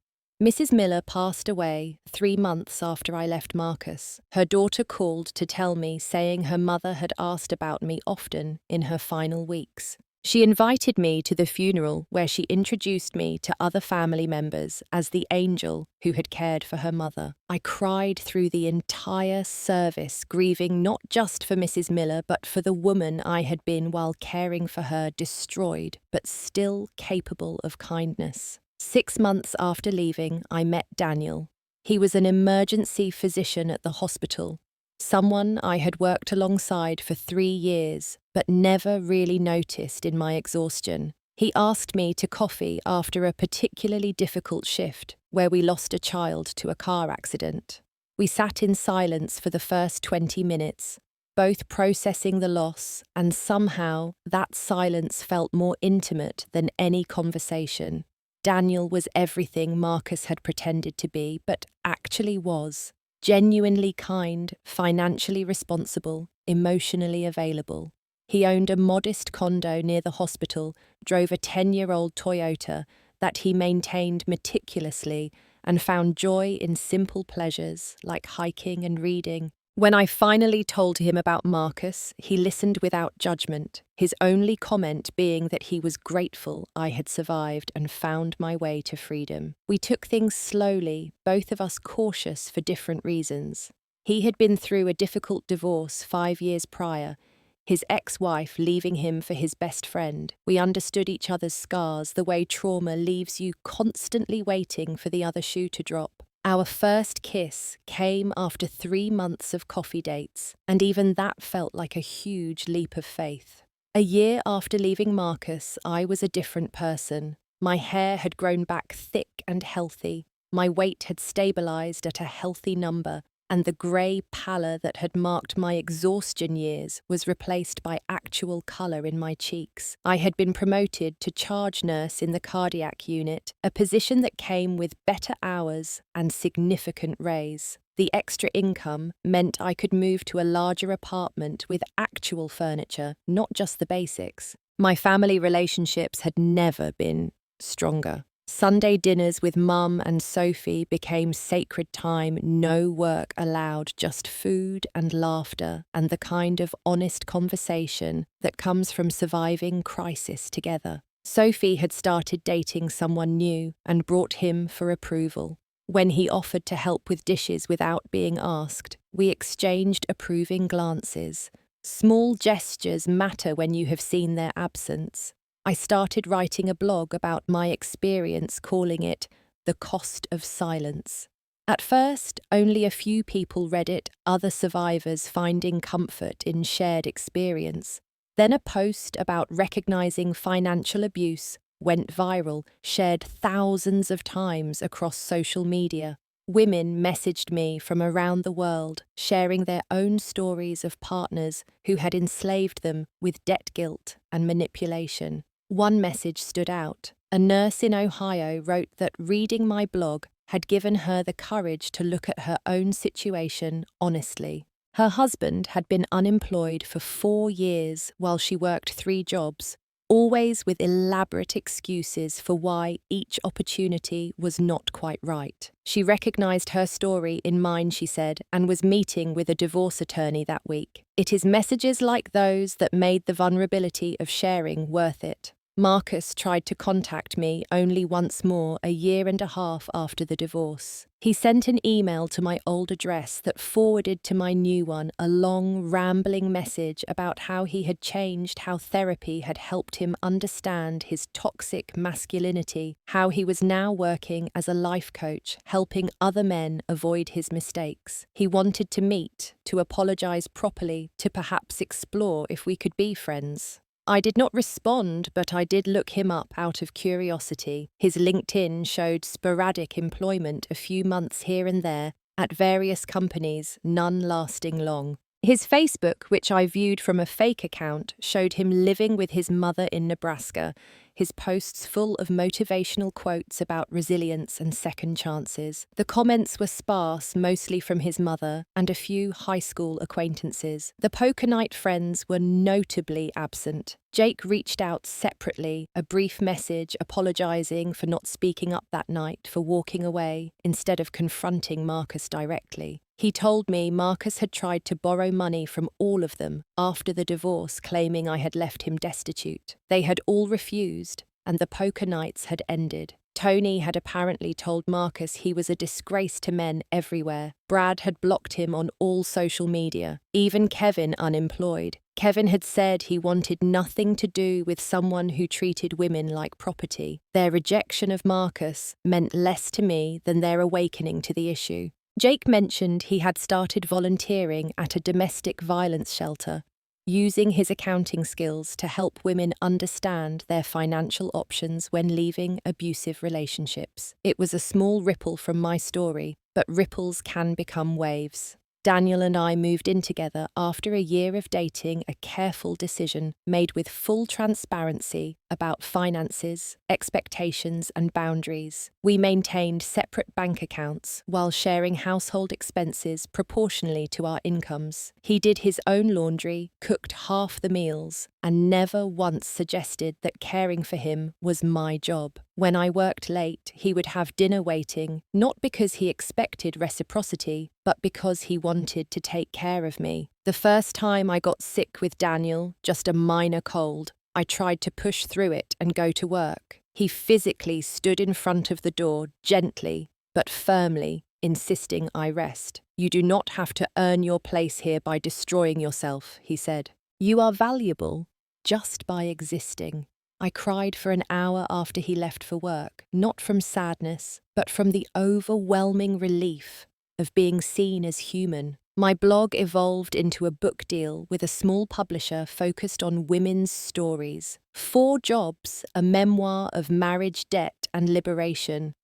Mrs. Miller passed away 3 months after I left Marcus. Her daughter called to tell me, saying her mother had asked about me often in her final weeks. She invited me to the funeral, where she introduced me to other family members as the angel who had cared for her mother. I cried through the entire service, grieving not just for Mrs. Miller, but for the woman I had been while caring for her, destroyed, but still capable of kindness. 6 months after leaving, I met Daniel. He was an emergency physician at the hospital, someone I had worked alongside for 3 years, but never really noticed in my exhaustion. He asked me to coffee after a particularly difficult shift, where we lost a child to a car accident. We sat in silence for the first 20 minutes, both processing the loss, and somehow that silence felt more intimate than any conversation. Daniel was everything Marcus had pretended to be, but actually was. Genuinely kind, financially responsible, emotionally available. He owned a modest condo near the hospital, drove a 10-year-old Toyota that he maintained meticulously, and found joy in simple pleasures like hiking and reading. When I finally told him about Marcus, he listened without judgment, his only comment being that he was grateful I had survived and found my way to freedom. We took things slowly, both of us cautious for different reasons. He had been through a difficult divorce 5 years prior, his ex-wife leaving him for his best friend. We understood each other's scars, the way trauma leaves you constantly waiting for the other shoe to drop. Our first kiss came after 3 months of coffee dates, and even that felt like a huge leap of faith. A year after leaving Marcus, I was a different person. My hair had grown back thick and healthy, my weight had stabilized at a healthy number, and the grey pallor that had marked my exhaustion years was replaced by actual colour in my cheeks. I had been promoted to charge nurse in the cardiac unit, a position that came with better hours and significant raise. The extra income meant I could move to a larger apartment with actual furniture, not just the basics. My family relationships had never been stronger. Sunday dinners with Mum and Sophie became sacred time, no work allowed, just food and laughter and the kind of honest conversation that comes from surviving crisis together. Sophie had started dating someone new and brought him for approval. When he offered to help with dishes without being asked, we exchanged approving glances. Small gestures matter when you have seen their absence. I started writing a blog about my experience, calling it The Cost of Silence. At first, only a few people read it, other survivors finding comfort in shared experience. Then a post about recognizing financial abuse went viral, shared thousands of times across social media. Women messaged me from around the world, sharing their own stories of partners who had enslaved them with debt guilt and manipulation. One message stood out. A nurse in Ohio wrote that reading my blog had given her the courage to look at her own situation honestly. Her husband had been unemployed for 4 years while she worked 3 jobs, always with elaborate excuses for why each opportunity was not quite right. She recognized her story in mine, she said, and was meeting with a divorce attorney that week. It is messages like those that made the vulnerability of sharing worth it. Marcus tried to contact me only once more 1.5 years after the divorce. He sent an email to my old address that forwarded to my new one a long, rambling message about how he had changed, how therapy had helped him understand his toxic masculinity, how he was now working as a life coach, helping other men avoid his mistakes. He wanted to meet, to apologize properly, to perhaps explore if we could be friends. I did not respond, but I did look him up out of curiosity. His LinkedIn showed sporadic employment a few months here and there at various companies, none lasting long. His Facebook, which I viewed from a fake account, showed him living with his mother in Nebraska, his posts full of motivational quotes about resilience and second chances. The comments were sparse, mostly from his mother, and a few high school acquaintances. The poker night friends were notably absent. Jake reached out separately, a brief message apologizing for not speaking up that night, for walking away, instead of confronting Marcus directly. He told me Marcus had tried to borrow money from all of them after the divorce, claiming I had left him destitute. They had all refused, and the poker nights had ended. Tony had apparently told Marcus he was a disgrace to men everywhere. Brad had blocked him on all social media, even Kevin unemployed. Kevin had said he wanted nothing to do with someone who treated women like property. Their rejection of Marcus meant less to me than their awakening to the issue. Jake mentioned he had started volunteering at a domestic violence shelter, using his accounting skills to help women understand their financial options when leaving abusive relationships. It was a small ripple from my story, but ripples can become waves. Daniel and I moved in together after a year of dating, a careful decision made with full transparency about finances, expectations, and boundaries. We maintained separate bank accounts while sharing household expenses proportionally to our incomes. He did his own laundry, cooked half the meals, and never once suggested that caring for him was my job. When I worked late, he would have dinner waiting, not because he expected reciprocity, but because he wanted to take care of me. The first time I got sick with Daniel, just a minor cold, I tried to push through it and go to work. He physically stood in front of the door, gently, but firmly, insisting I rest. "You do not have to earn your place here by destroying yourself," he said. "You are valuable just by existing." I cried for an hour after he left for work, not from sadness, but from the overwhelming relief of being seen as human. My blog evolved into a book deal with a small publisher focused on women's stories. 4 Jobs, a memoir of marriage, debt, and liberation,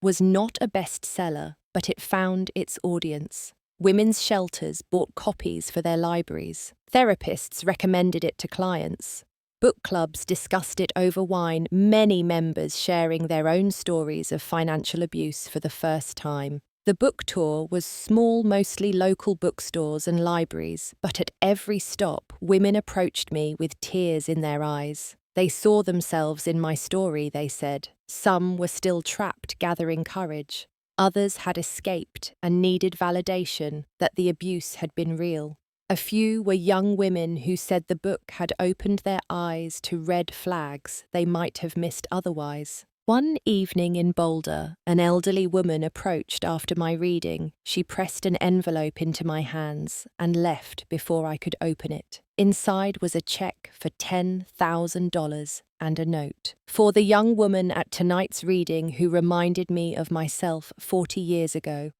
was not a bestseller, but it found its audience. Women's shelters bought copies for their libraries. Therapists recommended it to clients. Book clubs discussed it over wine, many members sharing their own stories of financial abuse for the first time. The book tour was small, mostly local bookstores and libraries, but at every stop, women approached me with tears in their eyes. They saw themselves in my story, they said. Some were still trapped, gathering courage. Others had escaped and needed validation that the abuse had been real. A few were young women who said the book had opened their eyes to red flags they might have missed otherwise. One evening in Boulder, an elderly woman approached after my reading. She pressed an envelope into my hands and left before I could open it. Inside was a check for $10,000 and a note. "For the young woman at tonight's reading who reminded me of myself 40 years ago,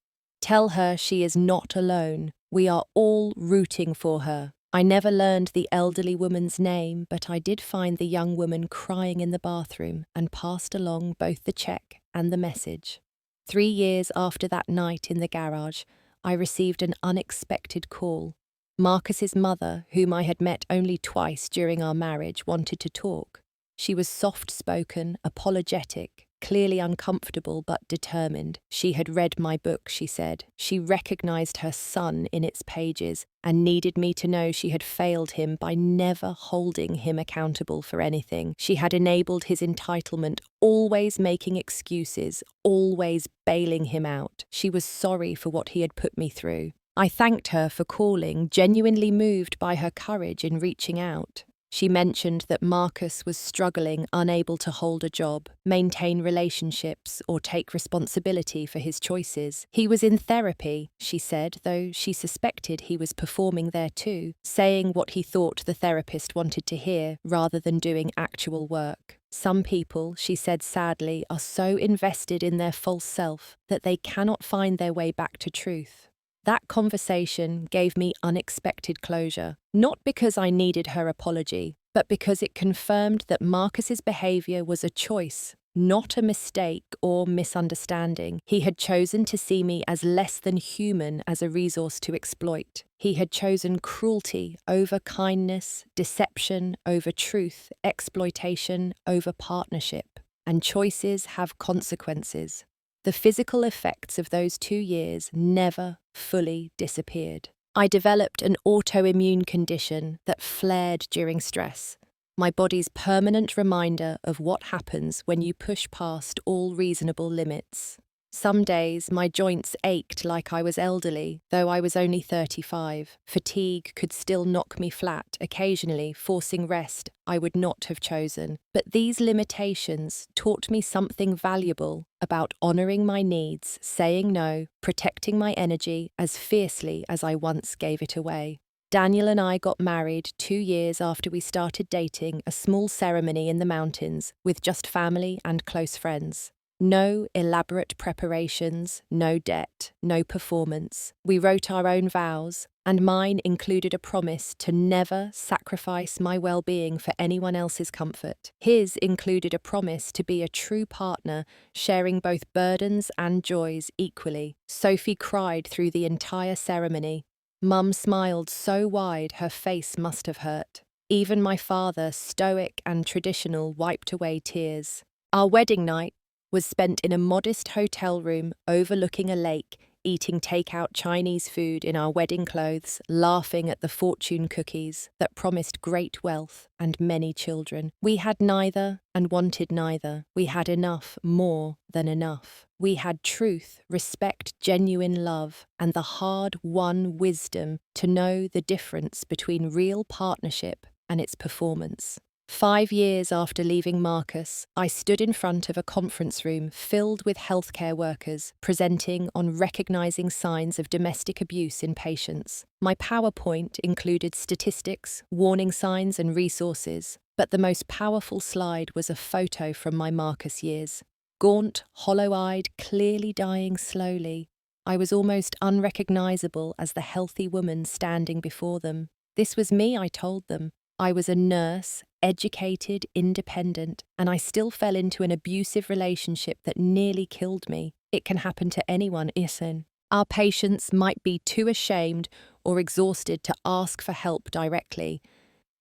tell her she is not alone. We are all rooting for her." I never learned the elderly woman's name, but I did find the young woman crying in the bathroom and passed along both the check and the message. 3 years after that night in the garage, I received an unexpected call. Marcus's mother, whom I had met only twice during our marriage, wanted to talk. She was soft-spoken, apologetic, clearly uncomfortable but determined. She had read my book, she said. She recognized her son in its pages and needed me to know she had failed him by never holding him accountable for anything. She had enabled his entitlement, always making excuses, always bailing him out. She was sorry for what he had put me through. I thanked her for calling, genuinely moved by her courage in reaching out. She mentioned that Marcus was struggling, unable to hold a job, maintain relationships, or take responsibility for his choices. He was in therapy, she said, though she suspected he was performing there too, saying what he thought the therapist wanted to hear rather than doing actual work. Some people, she said sadly, are so invested in their false self that they cannot find their way back to truth. That conversation gave me unexpected closure, not because I needed her apology, but because it confirmed that Marcus's behavior was a choice, not a mistake or misunderstanding. He had chosen to see me as less than human as a resource to exploit. He had chosen cruelty over kindness, deception over truth, exploitation over partnership. And choices have consequences. The physical effects of those 2 years never fully disappeared. I developed an autoimmune condition that flared during stress, my body's permanent reminder of what happens when you push past all reasonable limits. Some days my joints ached like I was elderly, though I was only 35. Fatigue could still knock me flat, occasionally forcing rest I would not have chosen. But these limitations taught me something valuable about honoring my needs, saying no, protecting my energy as fiercely as I once gave it away. Daniel and I got married 2 years after we started dating, a small ceremony in the mountains with just family and close friends. No elaborate preparations, no debt, no performance. We wrote our own vows, and mine included a promise to never sacrifice my well-being for anyone else's comfort. His included a promise to be a true partner, sharing both burdens and joys equally. Sophie cried through the entire ceremony. Mum smiled so wide her face must have hurt. Even my father, stoic and traditional, wiped away tears. Our wedding night was spent in a modest hotel room overlooking a lake eating takeout Chinese food in our wedding clothes, laughing at the fortune cookies that promised great wealth and many children. We had neither and wanted neither. We had enough, more than enough. We had truth, respect, genuine love, and the hard-won wisdom to know the difference between real partnership and its performance. 5 years after leaving Marcus, I stood in front of a conference room filled with healthcare workers presenting on recognizing signs of domestic abuse in patients. My PowerPoint included statistics, warning signs, and resources, but the most powerful slide was a photo from my Marcus years. Gaunt, hollow-eyed, clearly dying slowly, I was almost unrecognizable as the healthy woman standing before them. This was me, I told them. I was a nurse, educated, independent, and I still fell into an abusive relationship that nearly killed me. It can happen to anyone, Isin. Our patients might be too ashamed or exhausted to ask for help directly.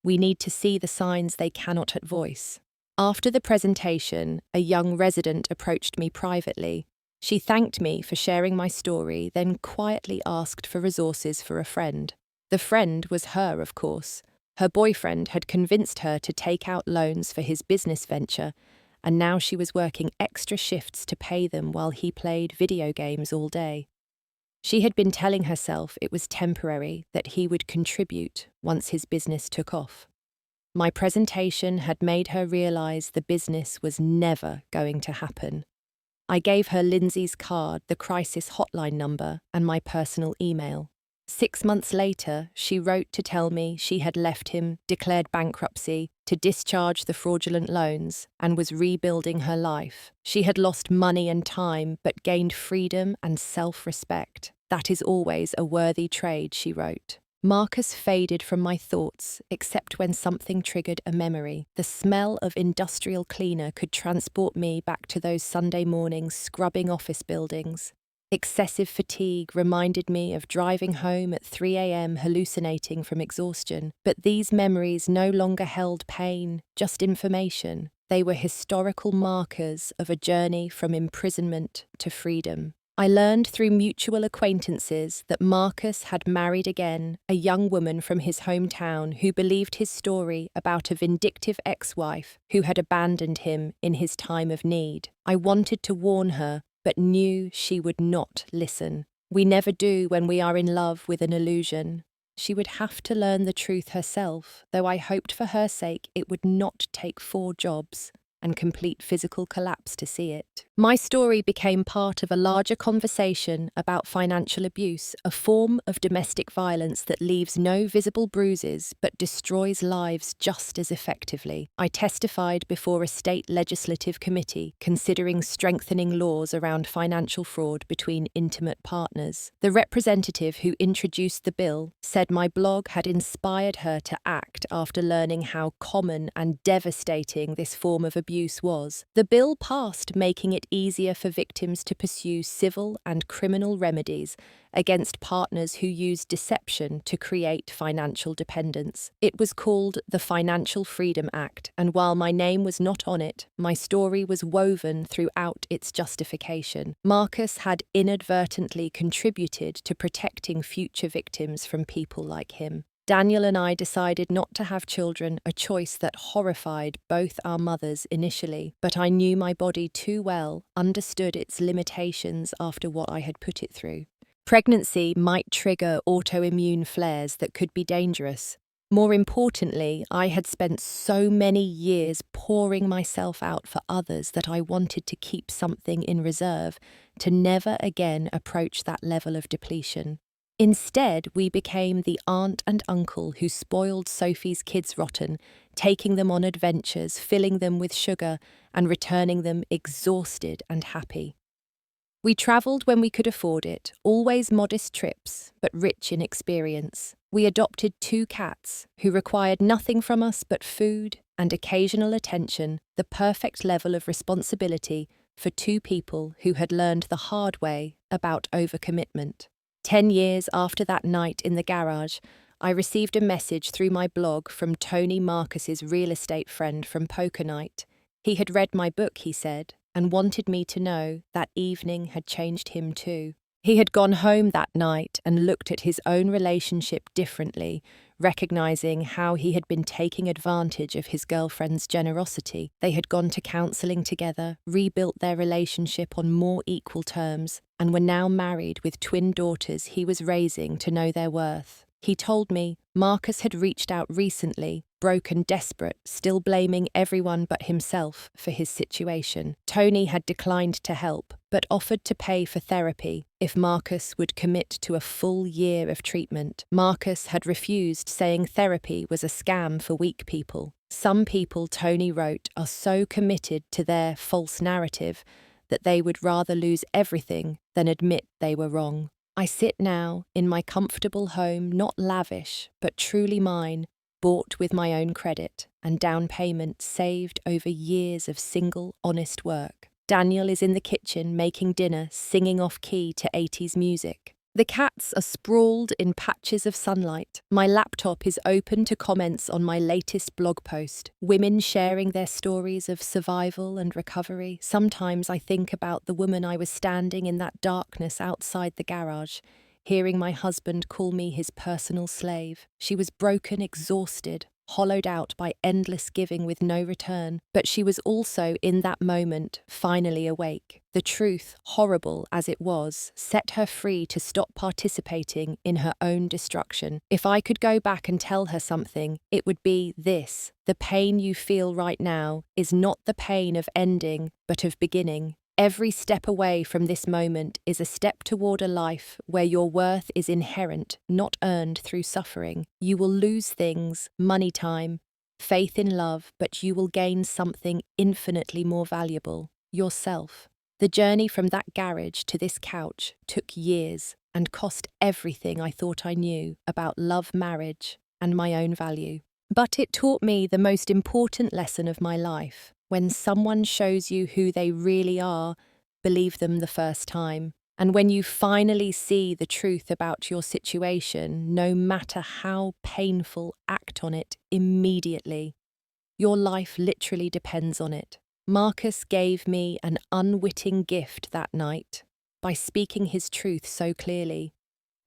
We need to see the signs they cannot voice. After the presentation, a young resident approached me privately. She thanked me for sharing my story, then quietly asked for resources for a friend. The friend was her, of course. Her boyfriend had convinced her to take out loans for his business venture, and now she was working extra shifts to pay them while he played video games all day. She had been telling herself it was temporary, that he would contribute once his business took off. My presentation had made her realize the business was never going to happen. I gave her Lindsay's card, the crisis hotline number, and my personal email. 6 months later, she wrote to tell me she had left him, declared bankruptcy, to discharge the fraudulent loans, and was rebuilding her life. She had lost money and time, but gained freedom and self-respect. That is always a worthy trade, she wrote. Marcus faded from my thoughts, except when something triggered a memory. The smell of industrial cleaner could transport me back to those Sunday mornings scrubbing office buildings. Excessive fatigue reminded me of driving home at 3 a.m. hallucinating from exhaustion, but these memories no longer held pain, just information. They were historical markers of a journey from imprisonment to freedom. I learned through mutual acquaintances that Marcus had married again, a young woman from his hometown who believed his story about a vindictive ex-wife who had abandoned him in his time of need. I wanted to warn her, but knew she would not listen. We never do when we are in love with an illusion. She would have to learn the truth herself, though I hoped for her sake it would not take 4 jobs and complete physical collapse to see it. My story became part of a larger conversation about financial abuse, a form of domestic violence that leaves no visible bruises but destroys lives just as effectively. I testified before a state legislative committee considering strengthening laws around financial fraud between intimate partners. The representative who introduced the bill said my blog had inspired her to act after learning how common and devastating this form of abuse was. The bill passed, making it easier for victims to pursue civil and criminal remedies against partners who used deception to create financial dependence. It was called the Financial Freedom Act, and while my name was not on it, my story was woven throughout its justification. Marcus had inadvertently contributed to protecting future victims from people like him. Daniel and I decided not to have children, a choice that horrified both our mothers initially, but I knew my body too well, understood its limitations after what I had put it through. Pregnancy might trigger autoimmune flares that could be dangerous. More importantly, I had spent so many years pouring myself out for others that I wanted to keep something in reserve, to never again approach that level of depletion. Instead, we became the aunt and uncle who spoiled Sophie's kids rotten, taking them on adventures, filling them with sugar, and returning them exhausted and happy. We travelled when we could afford it, always modest trips, but rich in experience. We adopted 2 cats, who required nothing from us but food and occasional attention, the perfect level of responsibility for 2 people who had learned the hard way about overcommitment. 10 years after that night in the garage, I received a message through my blog from Tony Marcus's real estate friend from Poker Night. He had read my book, he said, and wanted me to know that evening had changed him too. He had gone home that night and looked at his own relationship differently, recognizing how he had been taking advantage of his girlfriend's generosity. They had gone to counseling together, rebuilt their relationship on more equal terms, and were now married with twin daughters he was raising to know their worth. He told me Marcus had reached out recently, broken, desperate, still blaming everyone but himself for his situation. Tony had declined to help, but offered to pay for therapy if Marcus would commit to a full year of treatment. Marcus had refused, saying therapy was a scam for weak people. Some people, Tony wrote, are so committed to their false narrative that they would rather lose everything than admit they were wrong. I sit now in my comfortable home, not lavish, but truly mine, bought with my own credit and down payment saved over years of single, honest work. Daniel is in the kitchen making dinner, singing off key to 80s music. The cats are sprawled in patches of sunlight. My laptop is open to comments on my latest blog post. Women sharing their stories of survival and recovery. Sometimes I think about the woman I was standing in that darkness outside the garage, hearing my husband call me his personal slave. She was broken, exhausted, hollowed out by endless giving with no return, but she was also, in that moment, finally awake. The truth, horrible as it was, set her free to stop participating in her own destruction. If I could go back and tell her something, it would be this: the pain you feel right now is not the pain of ending, but of beginning. Every step away from this moment is a step toward a life where your worth is inherent, not earned through suffering. You will lose things, money, time, faith in love, but you will gain something infinitely more valuable: yourself. The journey from that garage to this couch took years and cost everything I thought I knew about love, marriage, and my own value. But it taught me the most important lesson of my life. When someone shows you who they really are, believe them the first time. And when you finally see the truth about your situation, no matter how painful, act on it immediately. Your life literally depends on it. Marcus gave me an unwitting gift that night by speaking his truth so clearly.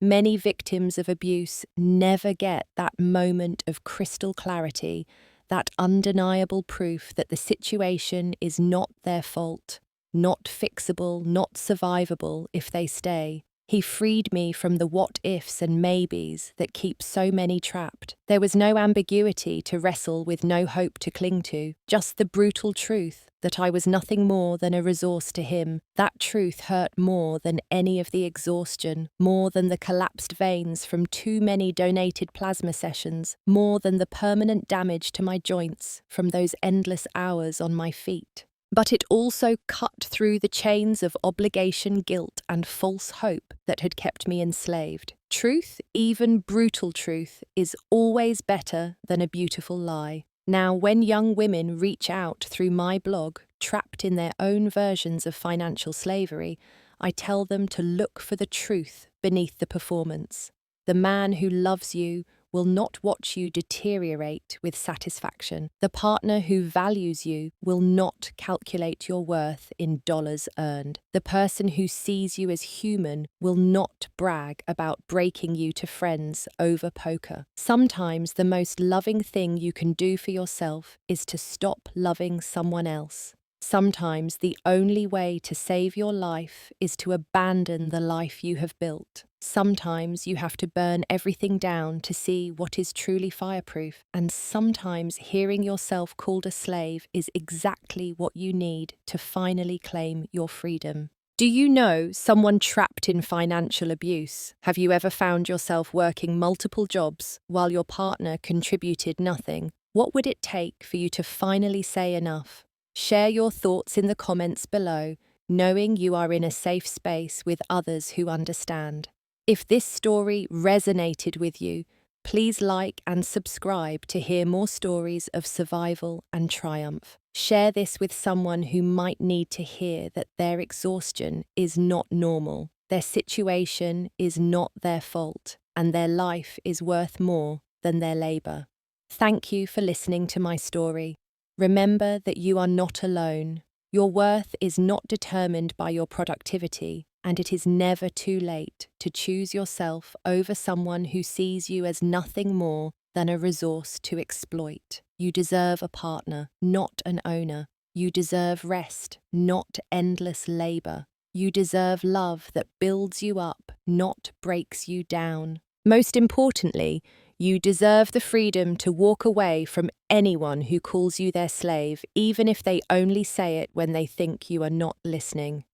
Many victims of abuse never get that moment of crystal clarity, that undeniable proof that the situation is not their fault, not fixable, not survivable if they stay. He freed me from the what-ifs and maybes that keep so many trapped. There was no ambiguity to wrestle with, no hope to cling to, just the brutal truth that I was nothing more than a resource to him. That truth hurt more than any of the exhaustion, more than the collapsed veins from too many donated plasma sessions, more than the permanent damage to my joints from those endless hours on my feet. But it also cut through the chains of obligation, guilt, and false hope that had kept me enslaved. Truth, even brutal truth, is always better than a beautiful lie. Now, when young women reach out through my blog, trapped in their own versions of financial slavery, I tell them to look for the truth beneath the performance. The man who loves you will not watch you deteriorate with satisfaction. The partner who values you will not calculate your worth in dollars earned. The person who sees you as human will not brag about breaking you to friends over poker. Sometimes the most loving thing you can do for yourself is to stop loving someone else. Sometimes the only way to save your life is to abandon the life you have built. Sometimes you have to burn everything down to see what is truly fireproof, and sometimes hearing yourself called a slave is exactly what you need to finally claim your freedom. Do you know someone trapped in financial abuse? Have you ever found yourself working multiple jobs while your partner contributed nothing? What would it take for you to finally say enough? Share your thoughts in the comments below, knowing you are in a safe space with others who understand. If this story resonated with you, please like and subscribe to hear more stories of survival and triumph. Share this with someone who might need to hear that their exhaustion is not normal, their situation is not their fault, and their life is worth more than their labor. Thank you for listening to my story. Remember that you are not alone. Your worth is not determined by your productivity, And it is never too late to choose yourself over someone who sees you as nothing more than a resource to exploit. You deserve a partner, not an owner. You deserve rest, not endless labor. You deserve love that builds you up, not breaks you down. Most importantly, you deserve the freedom to walk away from anyone who calls you their slave, even if they only say it when they think you are not listening.